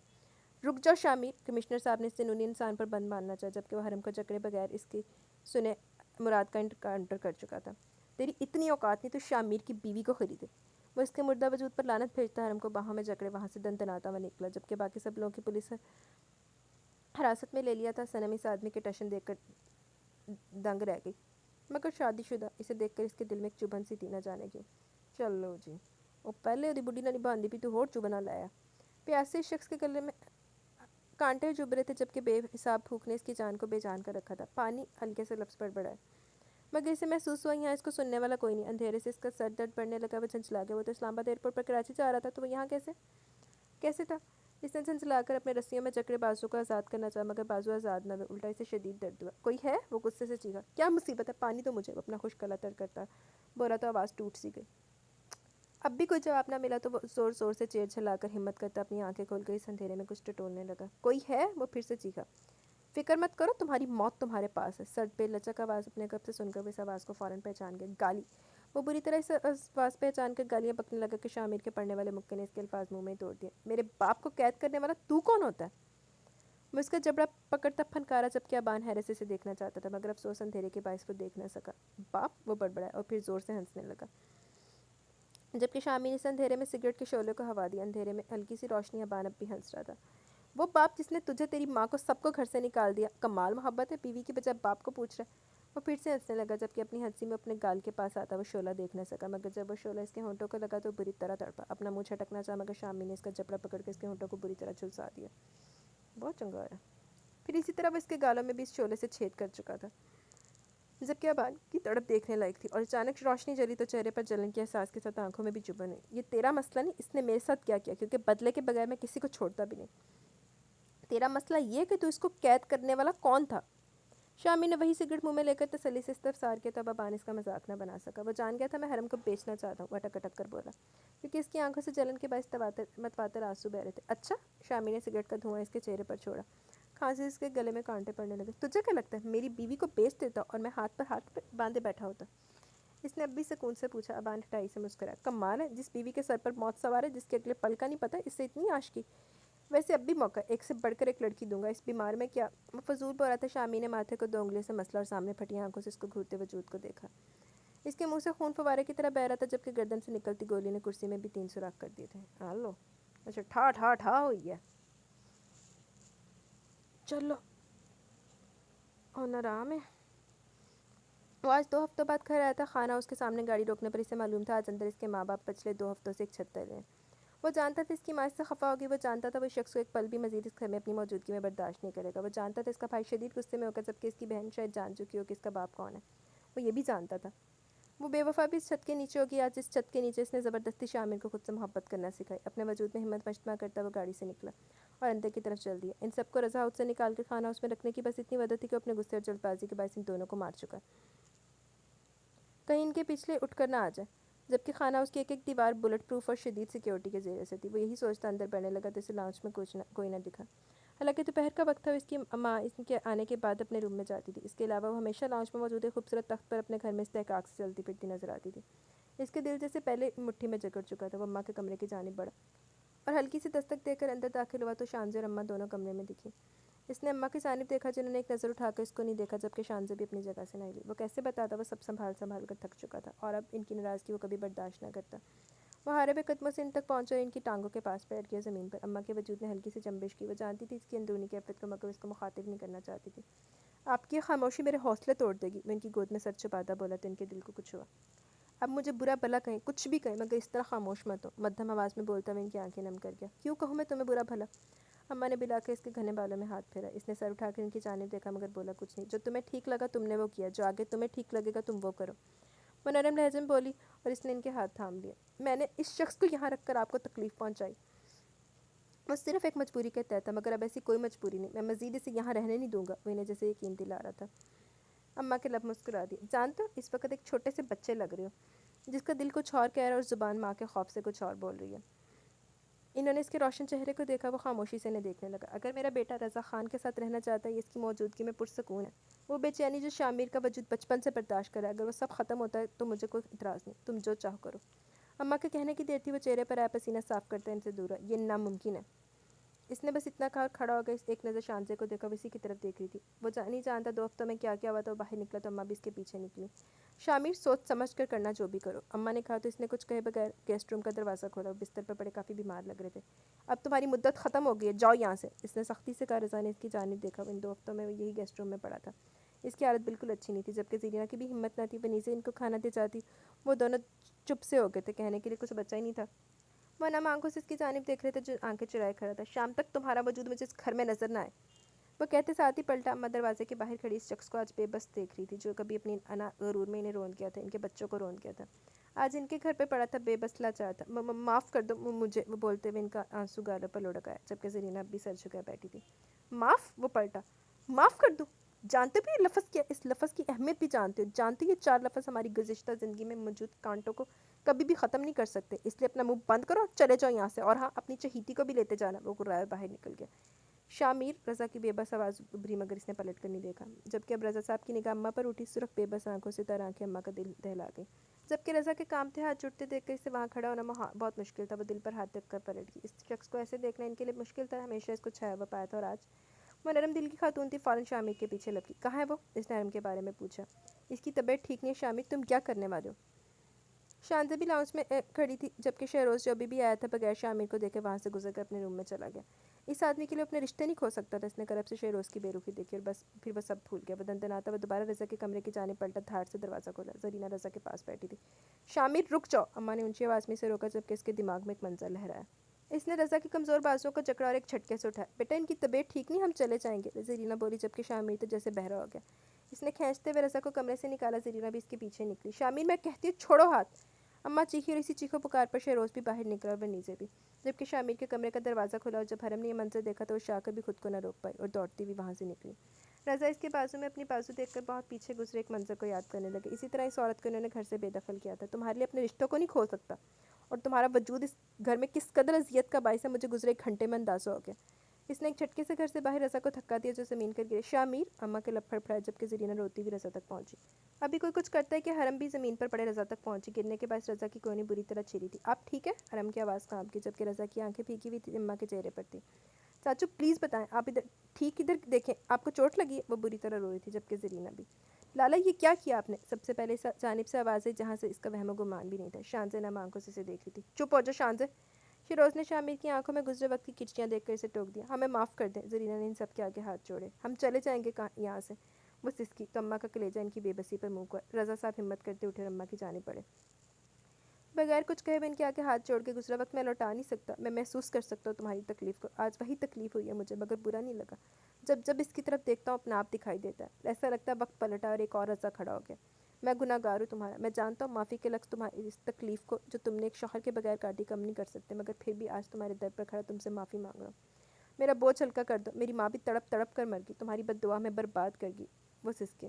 رک جاؤ شامل. کمشنر صاحب نے اس جنونی انسان پر بند مارنا چاہا. جبکہ وہ حرم کو جکڑے بغیر اس کی سنے مراد کا انکاؤنٹر کر چکا تھا. تیری اتنی اوقات نہیں تو شامیر کی بیوی کو خریدے. وہ اس کے مردہ وجود پر لعنت بھیجتا. حرم کو باہوں میں جکڑے وہاں سے دندناتا ہوا نکلا. جبکہ باقی سب لوگوں کی پولیس حراست میں لے لیا تھا. صنم اس آدمی کے ٹشن دیکھ کر دنگ رہ گئی. مگر شادی شدہ اسے دیکھ کر اس کے دل میں ایک چبھن سی تھی. نہ جانے کی. چلو جی وہ پہلے دی بڈھی نہ باندھی بھی تو اور چبھنا لایا. پیاسے اس شخص کے گلے میں کانٹے چبھ رہے تھے. جبکہ بے حساب بھوک نے اس کی جان کو بے جان کر رکھا تھا. پانی ہلکے سے لفظ بڑبڑائے مگر اسے محسوس ہوا یہاں اس کو سننے والا کوئی نہیں. اندھیرے سے اس کا سر درد بڑھنے لگا. وہ جھنجھلا گیا. وہ تو اسلام آباد ایئرپورٹ پر کراچی جا رہا تھا تو وہ یہاں کیسے تھا. اس نے جھنجھلا کر اپنے رسیوں میں جکڑے بازو کو آزاد کرنا چاہا مگر بازو آزاد نہ ہوئے. الٹا اسے شدید درد ہوا. کوئی ہے. وہ غصے سے چیخا. کیا مصیبت ہے. پانی تو مجھے. وہ اپنا خشک گلا تر کرتا بولا تو آواز ٹوٹ سی گئی. اب بھی کوئی جواب نہ ملا تو وہ زور زور سے چیر چلا کر ہمت کرتا اپنی آنکھیں کھول کر اس اندھیرے میں کچھ ٹٹولنے لگا. کوئی ہے. وہ پھر سے چیخا. فکر مت کرو تمہاری موت تمہارے پاس ہے. سر پہ لچک آواز اپنے گپ سے سن کر وہ اس آواز کو فوراً پہچان گیا. گالی. وہ بری طرح اس آواز پہچان کر گالیاں بکنے لگا کہ شامل کے پڑھنے والے مکے نے اس کے الفاظ منہ میں ہی توڑ دیے. میرے باپ کو قید کرنے والا تو کون ہوتا ہے. وہ اس کا جبڑا پکڑتا پھنکارا. جبکہ ابان حیرت سے اسے دیکھنا چاہتا تھا مگر افسوس اندھیرے کے باعث وہ دیکھ نہ سکا. باپ. وہ بڑبڑایا اور پھر زور سے ہنسنے لگا. جبکہ شامل اس اندھیرے میں سگریٹ کے شعلے کو ہوا دیا. اندھیرے میں ہلکی سی روشنی. ابان اب بھی ہنس رہا تھا. وہ باپ جس نے تجھے تیری ماں کو سب کو گھر سے نکال دیا. کمال محبت ہے. بیوی کی بجائے باپ کو پوچھ رہا ہے. وہ پھر سے ہنسنے لگا. جبکہ اپنی ہنسی میں اپنے گال کے پاس آتا وہ شعلہ دیکھ نہ سکا مگر جب وہ شعلہ اس کے ہونٹوں کو لگا تو بری طرح تڑپا. اپنا منہ چھٹکنا چاہا مگر شامل نے اس کا جبڑا پکڑ کے اس کے ہونٹوں کو بری طرح جھلسا دیا. بہت چنگا ہے. پھر اسی طرح وہ اس کے گالوں میں بھی اس شعلے سے چھید کر چکا تھا. جبکہ ابان کی تڑپ دیکھنے لائق تھی اور اچانک روشنی جلی تو چہرے پر جلن کے احساس کے ساتھ آنکھوں میں بھی چبھن ہوئی. یہ تیرا مسئلہ نہیں. اس نے میرے ساتھ کیا کیونکہ بدلے کے بغیر میں کسی کو چھوڑتا بھی نہیں. تیرا مسئلہ یہ کہ تو اس کو قید کرنے والا کون تھا. شامی نے وہی سگریٹ منہ میں لے کر تسلی سے استفسار کیا تو اب ابان اس کا مذاق نہ بنا سکا. وہ جان گیا تھا میں حرم کو بیچنا چاہتا ہوں. وہ اٹک اٹک کر بولا کیونکہ اس کی آنکھوں سے جلن کے باعث متواتر آنسو بہ رہے تھے. اچھا. شامی نے سگریٹ کا دھواں اس کے چہرے پر چھوڑا. کھانسی اس کے گلے میں کانٹے پڑنے لگے. تجھے کیا لگتا ہے میری بیوی کو بیچ دیتا اور میں ہاتھ پر ہاتھ باندھے بیٹھا ہوتا. اس نے اب بھی سکون سے پوچھا. ابان ٹھٹائی سے مسکرایا. کمال ہے. جس بیوی کے سر پر موت سوار ہے جس کے اگلے پل کا نہیں پتہ اس سے اتنی عاشقی. ویسے اب بھی موقع ایک سے بڑھ کر ایک لڑکی دوں گا. اس بیمار میں کیا. وہ فضول بول رہا تھا. شامی نے ماتھے کو 2 انگلیوں سے مسلا اور سامنے پھٹی آنکھوں سے اس کو گھورتے وجود کو دیکھا. اس کے منہ سے خون فوارے کی طرح بہہ رہا تھا جبکہ گردن سے نکلتی گولی نے کرسی میں بھی 3 سوراخ کر دیے تھے. ہلو. اچھا ٹھا ٹھا ٹھا ہوئی ہے. چلو آرام ہے. وہ آج 2 ہفتوں بعد گھر آیا تھا. خانہ اس کے سامنے گاڑی روکنے پر اسے معلوم تھا آج اندر اس کے ماں باپ پچھلے 2 ہفتوں سے ایک چھت تلے ہیں. وہ جانتا تھا اس کی ماں اس سے خفا ہوگی. وہ جانتا تھا وہ شخص کو ایک پل بھی مزید اس گھر میں اپنی موجودگی میں برداشت نہیں کرے گا. وہ جانتا تھا اس کا بھائی شدید غصے میں ہوگا جبکہ اس کی بہن شاید جان چکی ہو کہ اس کا باپ کون ہے. وہ یہ بھی جانتا تھا وہ بے وفا بھی اس چھت کے نیچے ہوگی. آج اس چھت کے نیچے اس نے زبردستی شامل کو خود سے محبت کرنا سکھائی. اپنے وجود میں ہمت مجتمع کرتا وہ گاڑی سے نکلا اور اندر کی طرف چل دیا. ان سب کو رضا سے نکال کے خانہ اس میں رکھنے کی بس اتنی وجہ تھی کہ اپنے غصے اور جلد بازی کے باعث ان دونوں کو مار چکا. کہیں ان کے پیچھے اٹھ کر نہ آ جائے. جبکہ خانہ اس کی ایک ایک دیوار بلٹ پروف اور شدید سیکیورٹی کے زیر سے تھی. وہ یہی سوچتا اندر بڑھنے لگا تو اسے لاؤنج میں کوئی نہ دکھا. حالانکہ دوپہر کا وقت تھا. اس کی ماں اس کے آنے کے بعد اپنے روم میں جاتی تھی. اس کے علاوہ وہ ہمیشہ لاؤنج میں موجود ایک خوبصورت تخت پر اپنے گھر میں استحقاق سے چلتی پھرتی نظر آتی تھی. اس کے دل جیسے پہلے مٹھی میں جکڑ چکا تھا. وہ اماں کے کمرے کی جانب بڑھا اور ہلکی سی دستک دے کر اندر داخل ہوا تو شانزے اور اماں دونوں کمرے میں دکھی. اس نے اماں کی جانب دیکھا جنہوں نے ایک نظر اٹھا کر اس کو نہیں دیکھا جبکہ شانزے بھی اپنی جگہ سے نہ ہلی. وہ کیسے بتاتا. وہ سب سنبھال کر تھک چکا تھا اور اب ان کی ناراضگی وہ کبھی برداشت نہ کرتا. وہ ہارے ہوئے قدموں سے ان تک پہنچا اور ان کی ٹانگوں کے پاس بیٹھ گیا زمین پر. اماں کے وجود نے ہلکی سی جنبش کی. وہ جانتی تھی اس کی اندرونی کیفیت کو مگر اس کو مخاطب نہیں کرنا چاہتی تھی. آپ کی خاموشی میرے حوصلے توڑ دے گی. وہ ان کی گود میں سر چھپاتا بولا تو ان کے دل کو کچھ ہوا. اب مجھے برا بھلا کہیں، کچھ بھی کہیں، مگر اس طرح خاموش مت ہو، مدھم آواز میں بولتا ہوا ان کی آنکھیں نم کر گیا۔ کیوں کہوں میں تمہیں برا بھلا؟ اماں نے بلا کے اس کے گھنے بالوں میں ہاتھ پھیرا۔ اس نے سر اٹھا کر ان کی جانب دیکھا مگر بولا کچھ نہیں۔ جو تمہیں ٹھیک لگا تم نے وہ کیا، جو آگے تمہیں ٹھیک لگے گا تم وہ کرو، وہ نرم لہجے میں بولی اور اس نے ان کے ہاتھ تھام لیے۔ میں نے اس شخص کو یہاں رکھ کر آپ کو تکلیف پہنچائی، وہ صرف ایک مجبوری کے تحت تھا، مگر اب ایسی کوئی مجبوری نہیں، میں مزید اسے یہاں رہنے نہیں دوں گا۔ وہ انہیں جیسے یقین دلا رہا تھا۔ اماں کے لب مسکرا دیے۔ جانتے ہو اس وقت ایک چھوٹے سے بچے لگ رہے ہو، جس کا دل کچھ اور کہہ رہا ہے اور زبان ماں کے خوف سے کچھ اور بول رہی ہے۔ انہوں نے اس کے روشن چہرے کو دیکھا، وہ خاموشی سے انہیں دیکھنے لگا۔ اگر میرا بیٹا رضا خان کے ساتھ رہنا چاہتا ہے، یہ اس کی موجودگی میں پرسکون ہے۔ وہ بے چینی جو شامیر کا وجود بچپن سے برداشت کرا ہے، اگر وہ سب ختم ہوتا ہے تو مجھے کوئی اعتراض نہیں، تم جو چاہو کرو۔ اماں کے کہنے کی دیر تھی، وہ چہرے پر آیا پسینہ صاف کرتے ان سے دور ہے۔ یہ ناممکن ہے۔ اس نے بس اتنا کہا اور کھڑا ہو گیا۔ ایک نظر شانزے کو دیکھا، وہ اسی کی طرف دیکھ رہی تھی۔ وہ نہیں جانتا 2 ہفتوں میں کیا کیا ہوا تھا۔ وہ باہر نکلا تو اماں بھی اس کے پیچھے نکلی۔ شامیر سوچ سمجھ کر کرنا جو بھی کرو، اماں نے کہا تو اس نے کچھ کہے بغیر گیسٹ روم کا دروازہ کھولا۔ وہ بستر پر پڑے کافی بیمار لگ رہے تھے۔ اب تمہاری مدت ختم ہو گئی ہے، جاؤ یہاں سے، اس نے سختی سے کہا۔ رضا نے اس کی جانب دیکھا، وہ ان 2 ہفتوں میں وہ یہی گیسٹ روم میں پڑا تھا۔ اس کی حالت بالکل اچھی نہیں تھی، جبکہ زرینہ کی بھی ہمت نہ تھی وہ نیچے ان کو کھانا دے جاتی۔ وہ دونوں چپ سے ہو گئے تھے، کہنے کے لیے کچھ بچا ہی نہیں تھا۔ وہ نم آنکھوں سے اس کی جانب دیکھ رہے تھے جو آنکھیں چرائے کھڑا تھا۔ شام تک تمہارا وجود مجھے اس گھر میں نظر نہ آئے، وہ کہتے ساتھ ہی پلٹا۔ اماں دروازے کے باہر کھڑی اس شخص کو آج بے بس دیکھ رہی تھی، جو کبھی اپنی انا غرور میں انہیں رون کیا تھا، ان کے بچوں کو رون کیا تھا، آج ان کے گھر پہ پڑا تھا، بے بس لاچار تھا۔ معاف کر دو مجھے، وہ بولتے ہوئے ان کا آنسو گالوں پر لڑک آیا، جبکہ زرینہ اب بھی سر جھکائے بیٹھی تھی۔ معاف؟ وہ پلٹا۔ معاف کر دو؟ جانتے بھی یہ لفظ کیا؟ اس لفظ کی اہمیت بھی جانتے ہو؟ جانتے ہو یہ 4 لفظ ہماری گزشتہ زندگی میں موجود کانٹوں کو کبھی بھی ختم نہیں کر سکتے، اس لیے اپنا منہ بند کرو، چلے جاؤ یہاں سے، اور ہاں اپنی چہیتی کو بھی لیتے جانا۔ وہ گررایا باہر نکل گیا۔ شامیر، رضا کی بے بس آواز ابھری مگر اس نے پلٹ کر نہیں دیکھا، جبکہ اب رضا صاحب کی نگاہ اماں پر اٹھی، صرف بے بس آنکھوں سے تر آنکھیں اماں کا دل دہلا گئی۔ جبکہ رضا کے کام تھے ہاتھ جڑتے دیکھ کر اسے وہاں کھڑا ہونا بہت مشکل تھا۔ وہ دل پر ہاتھ رکھ کر پلٹ گئی۔ اس شخص کو ایسے دیکھنا ان کے لیے مشکل تھا، ہمیشہ اس کو چھایا ہوا پایا تھا، اور آج وہ نرم دل کی خاتون تھی، فوراً شامیر کے پیچھے لپکی۔ کہاں ہے وہ؟ اس نے نرم کے بارے میں پوچھا۔ اس کی طبیعت ٹھیک نہیں ہے شامیر، تم کیا کرنے والے ہو؟ شانزے بھی لاؤنج میں کھڑی تھی، جبکہ شہروز جو ابھی بھی آیا تھا بغیر شامیر کو دیکھے وہاں سے گزر کر اپنے روم میں چلا گیا۔ اس آدمی کے لیے اپنے رشتے نہیں کھو سکتا تھا۔ اس نے کرب سے شہروز کی بے رخی دیکھی اور بس پھر وہ سب بھول گیا۔ وہ دندناتا وہ دوبارہ رضا کے کمرے کی جانب پلٹا، دھاڑ سے دروازہ کھولا۔ زرینہ رضا کے پاس بیٹھی تھی۔ شامیر رک جاؤ، اماں نے اونچی آواز میں اسے روکا، جبکہ اس کے دماغ میں ایک منظر لہرایا۔ اس نے رضا کی کمزور بازوؤں کو جکڑا اور ایک جھٹکے سے اٹھایا۔ بیٹا ان کی طبیعت ٹھیک نہیں، ہم چلے جائیں گے، زرینہ بولی، جبکہ شامیر تو جیسے بہرا ہو گیا۔ اس نے کھینچتے ہوئے رضا کو کمرے سے نکالا، زرینہ بھی اس کے پیچھے نکلی۔ شامیر میں کہتی ہوں چھوڑو ہاتھ، اماں چیخی، اور اسی چیخو پکار پر شہروز بھی باہر نکلا اور وہ نیچے بھی، جبکہ شامیر کے کمرے کا دروازہ کھلا، اور جب حرم نے یہ منظر دیکھا تو وہ شاہ کر بھی خود کو نہ روک پائی اور دوڑتی ہوئی وہاں سے نکلی۔ رضا اس کے بازو میں اپنی بازو دیکھ کر بہت پیچھے گزرے ایک منظر کو یاد کرنے لگے۔ اسی طرح اس عورت کو انہوں نے گھر سے بے دخل کیا تھا۔ تمہارے لیے اپنے رشتوں کو نہیں کھو سکتا، اور تمہارا وجود اس گھر میں کس قدر اذیت کا باعث ہے مجھے گزرے 1 گھنٹے میں اندازہ ہو گیا۔ اس نے ایک جھٹکے سے گھر سے باہر رضا کو دھکا دیا جو زمین پر گرے۔ شامیر، اماں کے لب پھڑپڑائے، جبکہ زرینہ روتی ہوئی رضا تک پہنچی۔ ابھی کوئی کچھ کرتا ہے کہ حرم بھی زمین پر پڑے رضا تک پہنچی۔ گرنے کے باعث رضا کی کونی بری طرح چھلی تھی۔ آپ ٹھیک ہے؟ حرم کی آواز کانپ گئی، جبکہ رضا کی آنکھیں پھیکی ہوئی تھی، اماں کے چہرے پر تھی۔ چاچو پلیز بتائیں، آپ ادھر دیکھیں، آپ کو چوٹ لگی ہے؟ وہ بری طرح رو رہی تھی، جبکہ زرینہ بھی۔ لالا یہ کیا کیا آپ نے؟ سب سے پہلے جانب سے آواز آئی جہاں سے اس کا وہم و گمان بھی نہیں تھا۔ شانزے نم آنکھوں سے اسے دیکھ رہی تھی۔ چپ ہو جا شانزے، شیروز نے شامیر کی آنکھوں میں گزرے وقت کی کچیاں دیکھ کر اسے ٹوک دیا۔ ہمیں معاف کر دیں، زرینہ نے ان سب کے آگے ہاتھ جوڑے۔ ہم چلے جائیں گے یہاں سے، وہ سسکی تو اماں کا کلیجہ ان کی بے بسی پر منہ کو۔ رضا صاحب ہمت کرتے اٹھے اور اماں کی جانب بڑھے۔ بغیر کچھ کہے وہ ان کے آگے ہاتھ جوڑ کے گزرا وقت میں لوٹا نہیں سکتا، میں محسوس کر سکتا ہوں تمہاری تکلیف کو، آج وہی تکلیف ہوئی ہے مجھے، مگر برا نہیں لگا۔ جب اس کی طرف دیکھتا ہوں اپنا آپ دکھائی دیتا ہے، ایسا لگتا ہے وقت پلٹا اور ایک اور رضا کھڑا ہو گیا۔ میں گناہ گار ہوں تمہارا، میں جانتا ہوں معافی کے لفظ تمہاری اس تکلیف کو جو تم نے ایک شوہر کے بغیر کاٹی کم نہیں کر سکتے، مگر پھر بھی آج تمہارے در پر کھڑا تم سے معافی مانگ رہا ہوں۔ میرا بوجھ ہلکا کر دو، میری ماں بھی تڑپ تڑپ کر مر گئی، تمہاری بد دعا میں برباد کر گئی، وہ سسکے۔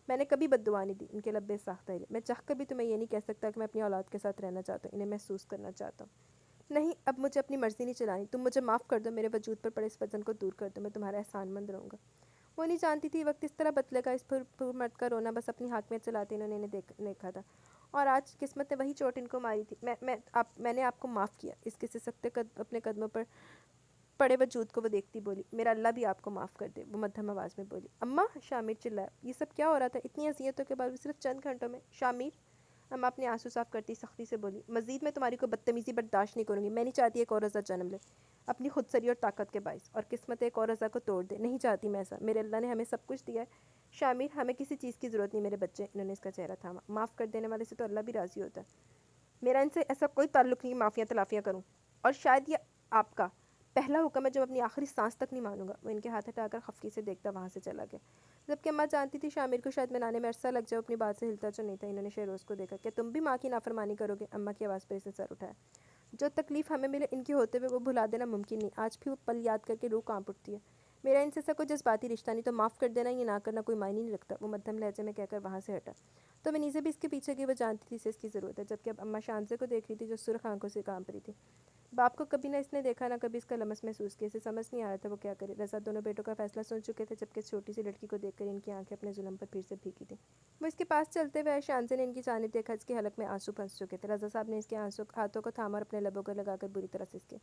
میں نے کبھی بد دعا نہیں دی، ان کے لب بے ساختہ ہلے۔ میں چاہ کر بھی تمہیں یہ نہیں کہہ سکتا کہ میں اپنی اولاد کے ساتھ رہنا چاہتا ہوں، انہیں محسوس کرنا چاہتا ہوں۔ نہیں، اب مجھے اپنی مرضی نہیں چلانی، تم مجھے معاف کر دو، میرے وجود پر پڑے اس وزن کو دور کر دو، میں تمہارا احسان مند رہوں گا۔ وہ نہیں جانتی تھی وقت اس طرح بدلے گا، اس پر مرد کا رونا بس اپنی حاکمیت چلاتے انہوں نے انہیں دیکھا تھا، اور آج قسمت نے وہی چوٹ ان کو ماری تھی۔ میں نے آپ کو معاف کیا، اس کے سسکتے اپنے قدموں پر پڑے وجود کو وہ دیکھتی بولی۔ میرا اللہ بھی آپ کو معاف کر دے، وہ مدھم آواز میں بولی۔ اماں، شامیر چلایا، یہ سب کیا ہو رہا تھا اتنی اذیتوں کے بعد صرف چند گھنٹوں میں؟ شامیر، اما اپنے آنسو صاف کرتی سختی سے بولی، مزید میں تمہاری کوئی بدتمیزی برداشت نہیں کروں گی. میں نہیں چاہتی ایک اور رضا جنم لے اپنی خود سری اور طاقت کے باعث، اور قسمت ایک اور رضا کو توڑ دے. نہیں چاہتی میں ایسا. میرے اللہ نے ہمیں سب کچھ دیا ہے شامر، ہمیں کسی چیز کی ضرورت نہیں میرے بچے. انہوں نے اس کا چہرہ تھاما. معاف کر دینے والے سے تو اللہ بھی راضی ہوتا ہے. میرا ان سے ایسا کوئی تعلق نہیں معافیاں تلافیاں کروں. اور شاید یہ آپ کا پہلا حکم ہے جو اپنی آخری سانس تک نہیں مانوں گا. وہ ان کے ہاتھ ہٹا کر خفکی سے دیکھتا وہاں سے چلا گیا. جبکہ اماں جانتی تھی شامر کو شاید منانے میں عرصہ لگ جائے، اپنی بات سے ہلتا جو نہیں تھا. انہوں نے شہروز کو دیکھا. کہ تم بھی ماں کی نافرمانی کرو گے؟ اماں کی آواز پر اسے سر اٹھایا. جو تکلیف ہمیں ملے ان کے ہوتے ہوئے وہ بھلا دینا ممکن نہیں. آج بھی وہ پل یاد کر کے روح کانپ اٹھتی ہے. میرا ان سے ایسا کوئی جذباتی رشتہ نہیں، تو معاف کر دینا یہ نہ کرنا کوئی معنی نہیں رکھتا. وہ مدھم لہجے میں کہہ کر وہاں سے ہٹا. تو منیزہ بھی اس کے پیچھے گئی. وہ جانتی تھی اسے اس کی ضرورت ہے. جبکہ اب اماں شانزے کو دیکھ رہی تھی جو سرخ آنکھوں سے کانپ رہی تھی. باپ کو کبھی نہ اس نے دیکھا، نہ کبھی اس کا لمس محسوس کیا. اسے سمجھ نہیں آ رہا تھا وہ کیا کرے. رضا دونوں بیٹوں کا فیصلہ سن چکے تھے، جبکہ اس چھوٹی سی لڑکی کو دیکھ کر ان کی آنکھیں اپنے ظلم پر پھر سے بھیگی تھیں. وہ اس کے پاس چلتے ہوئے شانزے نے ان کی جانب دیکھا. اس کے حلق میں آنسو پھنس چکے تھے. رضا صاحب نے اس کے ہاتھوں کو تھاما اور اپنے لبوں کو لگا کر بری طرح سے اس کے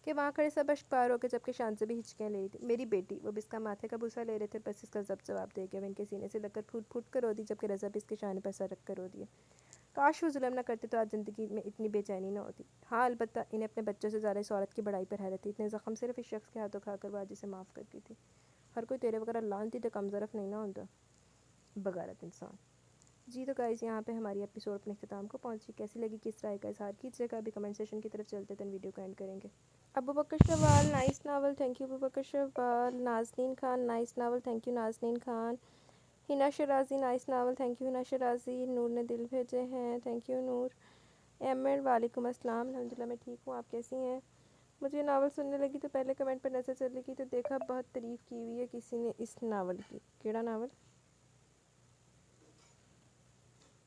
کہ وہاں کھڑے سب اشک پار ہو گئے. جبکہ شانزے بھی ہچکیاں لے رہی تھی. میری بیٹی. وہ بھی اس کا ماتھے کا بوسہ لے رہے تھے، بس اس کا جواب دے گیا. وہ ان کے سینے سے لگ کر پھوٹ پھوٹ کر رو دی. جبکہ رضا بھی اس کے شانے پر سر رکھ کر رو دیا. کاش وہ ظلم نہ کرتے تو آج زندگی میں اتنی بے چینی نہ ہوتی. ہاں البتہ انہیں اپنے بچوں سے زیادہ اس عورت کی بڑائی پر حیرت تھی. اتنے زخم صرف اس شخص کے ہاتھوں کھا کر وہ آج اسے معاف کرتی تھی. ہر کوئی تیرے وغیرہ لانتی تو کم ظرف نہیں نہ ہوتا بغیرت انسان. جی تو گائز یہاں پہ ہماری ایپیسوڈ اپنے اختتام کو پہنچی. کیسی لگی کس رائے کا اظہار کیجیے گا. ابھی کمنٹ سیشن کی طرف چلتے ہیں، ویڈیو کو اینڈ کریں گے. Abu Bakr Shawal nice novel, thank you Abu Bakr Shawal. Nazneen Khan nice novel, thank you Nazneen Khan. Hina Shirazi nice novel, thank you Hina Shirazi. نور نے دل بھیجے ہیں، تھینک یو نور. ایمر وعلیکم السلام. الحمدللہ میں ٹھیک ہوں، آپ کیسی ہیں؟ مجھے ناول سننے لگی تو پہلے کمنٹ پر نظر چلی گئی تو دیکھا بہت تعریف کی ہوئی ہے کسی نے اس ناول کی. کیڑا ناول؟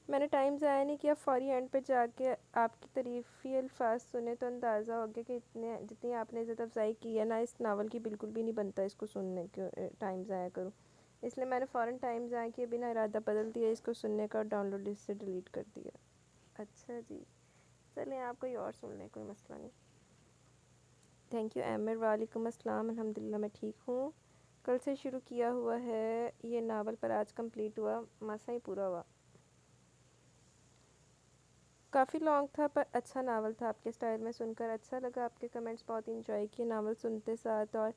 میں نے ٹائم ضائع نہیں کیا، فوری اینڈ پہ جا کے آپ کی تعریفی الفاظ سنے تو اندازہ ہو گیا کہ جتنی آپ نے عزت افزائی کی ہے نا اس ناول کی بالکل بھی نہیں بنتا اس کو سننے کے ٹائم ضائع کروں. اس لیے میں نے فوراً ٹائم ضائع کیے بنا ارادہ بدل دیا اس کو سننے کا اور ڈاؤن لوڈ لسٹ سے ڈیلیٹ کر دیا. اچھا جی چلیں آپ کوئی اور سن لیں، کوئی مسئلہ نہیں. تھینک یو ایمر وعلیکم السلام. الحمدللہ میں ٹھیک ہوں. کل سے شروع کیا ہوا ہے یہ ناول پر آج کمپلیٹ ہوا، مسا ہی پورا ہوا. کافی لانگ تھا پر اچھا ناول تھا. آپ کے سٹائل میں سن کر اچھا لگا. آپ کے کمنٹس بہت انجوائے کیے ناول سنتے ساتھ، اور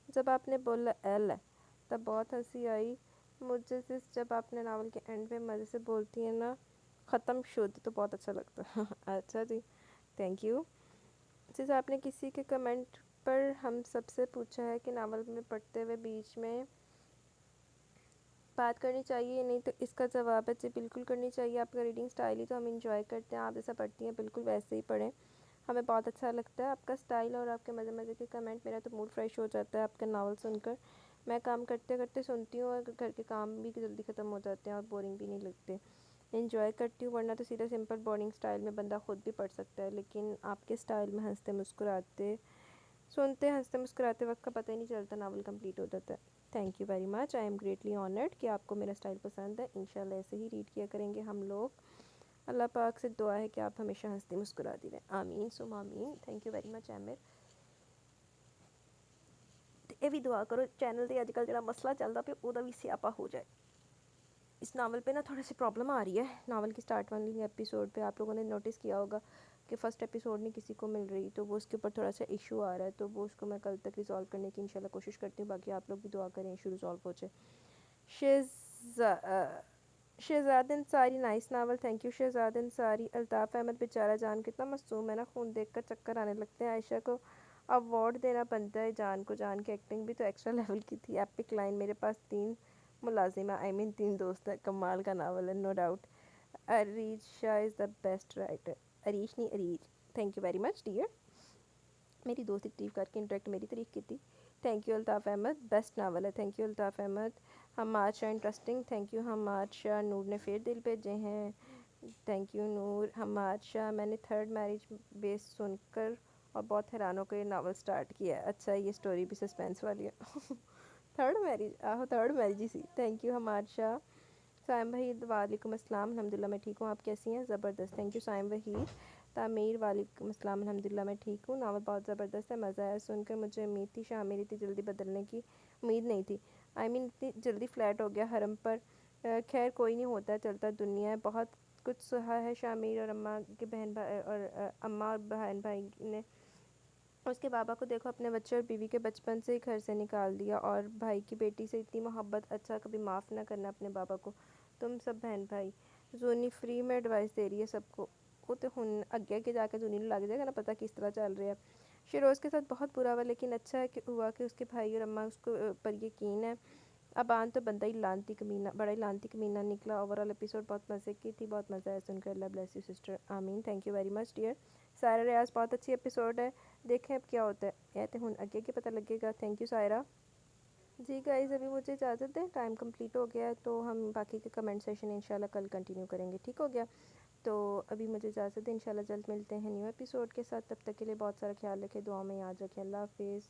جب آپ نے بولا ایل ہے تب بہت ہنسی آئی مجھے. جب آپ نے ناول کے اینڈ میں مزے سے بولتی ہیں نا ختم شد تو بہت اچھا لگتا ہے. اچھا جی تھینک یو. جیسے آپ نے کسی کے کمنٹ پر ہم سب سے پوچھا ہے کہ ناول میں پڑھتے ہوئے بیچ میں بات کرنی چاہیے نہیں، تو اس کا جواب ہے جی بالکل کرنی چاہیے. آپ کا ریڈنگ سٹائل ہی تو ہم انجوائے کرتے ہیں. آپ جیسا پڑھتی ہیں بالکل ویسے ہی پڑھیں، ہمیں بہت اچھا لگتا ہے آپ کا سٹائل اور آپ کے مزے مزے کے کمنٹ. میرا تو موڈ فریش ہو جاتا ہے آپ کا ناول سن کر. میں کام کرتے کرتے سنتی ہوں اور گھر کے کام بھی جلدی ختم ہو جاتے ہیں اور بورنگ بھی نہیں لگتے. انجوائے کرتی ہوں، ورنہ تو سیدھا سمپل بورنگ سٹائل میں بندہ خود بھی پڑھ سکتا ہے، لیکن آپ کے سٹائل میں ہنستے مسکراتے سنتے ہنستے مسکراتے وقت کا پتہ ہی نہیں چلتا، ناول کمپلیٹ ہو جاتا ہے. Thank you very much. I am greatly honoured کہ آپ کو میرا سٹائل پسند ہے. انشاءاللہ ایسے ہی ریڈ کیا کریں گے ہم لوگ. اللہ پاک سے دعا ہے کہ آپ ہمیشہ ہنستی مسکراتی رہیں. آمین سم آمین. تھینک یو ویری مچ عامر. ਇਹ ਵੀ ਦੁਆ ਕਰੋ ਚੈਨਲ 'ਤੇ ਅੱਜ ਕੱਲ੍ਹ ਜਿਹੜਾ ਮਸਲਾ ਚੱਲਦਾ ਪਿਆ ਉਹਦਾ ਵੀ ਸਿਆਪਾ ਹੋ ਜਾਏ. اس ناول پہ نا تھوڑی سی پرابلم آ رہی ہے. ناول کی سٹارٹ والی ایپیسوڈ پہ آپ لوگوں نے نوٹس کیا ہوگا کہ فرسٹ ایپیسوڈ نہیں کسی کو مل رہی، تو وہ اس کے اوپر تھوڑا سا ایشو آ رہا ہے. تو وہ اس کو میں کل تک ریزالو کرنے کی انشاءاللہ کوشش کرتی ہوں. باقی آپ لوگ بھی دعا کریں ایشو ریزالو ہو جائے. Shahzad Ansari nice novel, thank you Shahzad Ansari. Altaf Ahmed بیچارہ جان کتنا معصوم ہے نا، خون دیکھ کر چکر آنے لگتے ہیں. عائشہ کو ایوارڈ دینا بنتا ہے جان کو. جان کی ایکٹنگ بھی تو ایکسٹرا لیول کی تھی. ایپک لائن میرے پاس 3 ملازمہ تین دوست ہے. کمال کا ناول ہے no doubt. Areej Shah is the best writer. Areesh نہیں Areej. Thank you very much dear. میری دوست تعریف کر کے انڈائریکٹ میری تعریف کی تھی. Thank you Altaf Ahmed. Best novel ہے. Thank you Altaf Ahmed. Hammad Shah interesting. Thank you Hammad Shah. Noor نے پھر دل بھیجے ہیں. Thank you Noor. حماد شاہ میں نے تھرڈ میرج بیس سن کر اور بہت حیران ہو کر یہ ناول سٹارٹ کیا ہے. اچھا یہ سٹوری بھی سسپینس والی ہے. تھرڈ میرج ہی سی. Thank you Hammad Shah. سائم وحید وعلیکم السلام. الحمدللہ میں ٹھیک ہوں، آپ کیسی ہیں؟ زبردست. تھینک یو سائم وحید. تعمیر وعلیکم السلام. الحمدللہ میں ٹھیک ہوں. ناول بہت زبردست ہے، مزہ آیا سن کر. مجھے امید تھی شامل اتنی جلدی بدلنے کی امید نہیں تھی. اتنی جلدی فلیٹ ہو گیا حرم پر. خیر کوئی نہیں، ہوتا ہے چلتا دنیا ہے. بہت کچھ سہا ہے شامیر اور اماں کے بہن بھائی اور اماں اور بہن بھائی نے اس کے بابا کو دیکھو اپنے بچے اور بیوی کے بچپن سے ہی گھر سے نکال دیا، اور بھائی کی بیٹی سے اتنی محبت، اچھا کبھی معاف نہ کرنا اپنے بابا کو، تم سب بہن بھائی۔ زونی فری میں ایڈوائس دے رہی ہے سب کو، وہ تو ہن اگے کے جا کے زونی نوں لگ جائے گا نا پتہ کس طرح چل رہا ہے۔ شیروز کے ساتھ بہت برا ہوا، لیکن اچھا ہے کہ ہوا کہ اس کے بھائی اور اماں اس کو پر یقین ہے۔ ابان تو بندہ ہی لانتی کمینہ، بڑا ہی لانتی کمینہ نکلا۔ اوورآل ایپیسوڈ بہت مزے کی تھی، بہت مزہ آیا سن کر۔ اللہ بلیس یو سسٹر، آمین، thank you very much dear. Saira Riaz بہت اچھی ایپیسوڈ ہے، دیکھیں اب کیا ہوتا ہے، یہ تو ہن اگے کے پتہ لگے گا۔ Thank you Saira. جی گائز ابھی مجھے اجازت دیں، ٹائم کمپلیٹ ہو گیا ہے، تو ہم باقی کے کمنٹ سیشن انشاءاللہ کل کنٹینیو کریں گے، ٹھیک ہو گیا؟ تو ابھی مجھے اجازت دیں، انشاءاللہ جلد ملتے ہیں نیو ایپیسوڈ کے ساتھ، تب تک کے لیے بہت سارا خیال رکھیں، دعاؤں میں یاد رکھیں، اللہ حافظ۔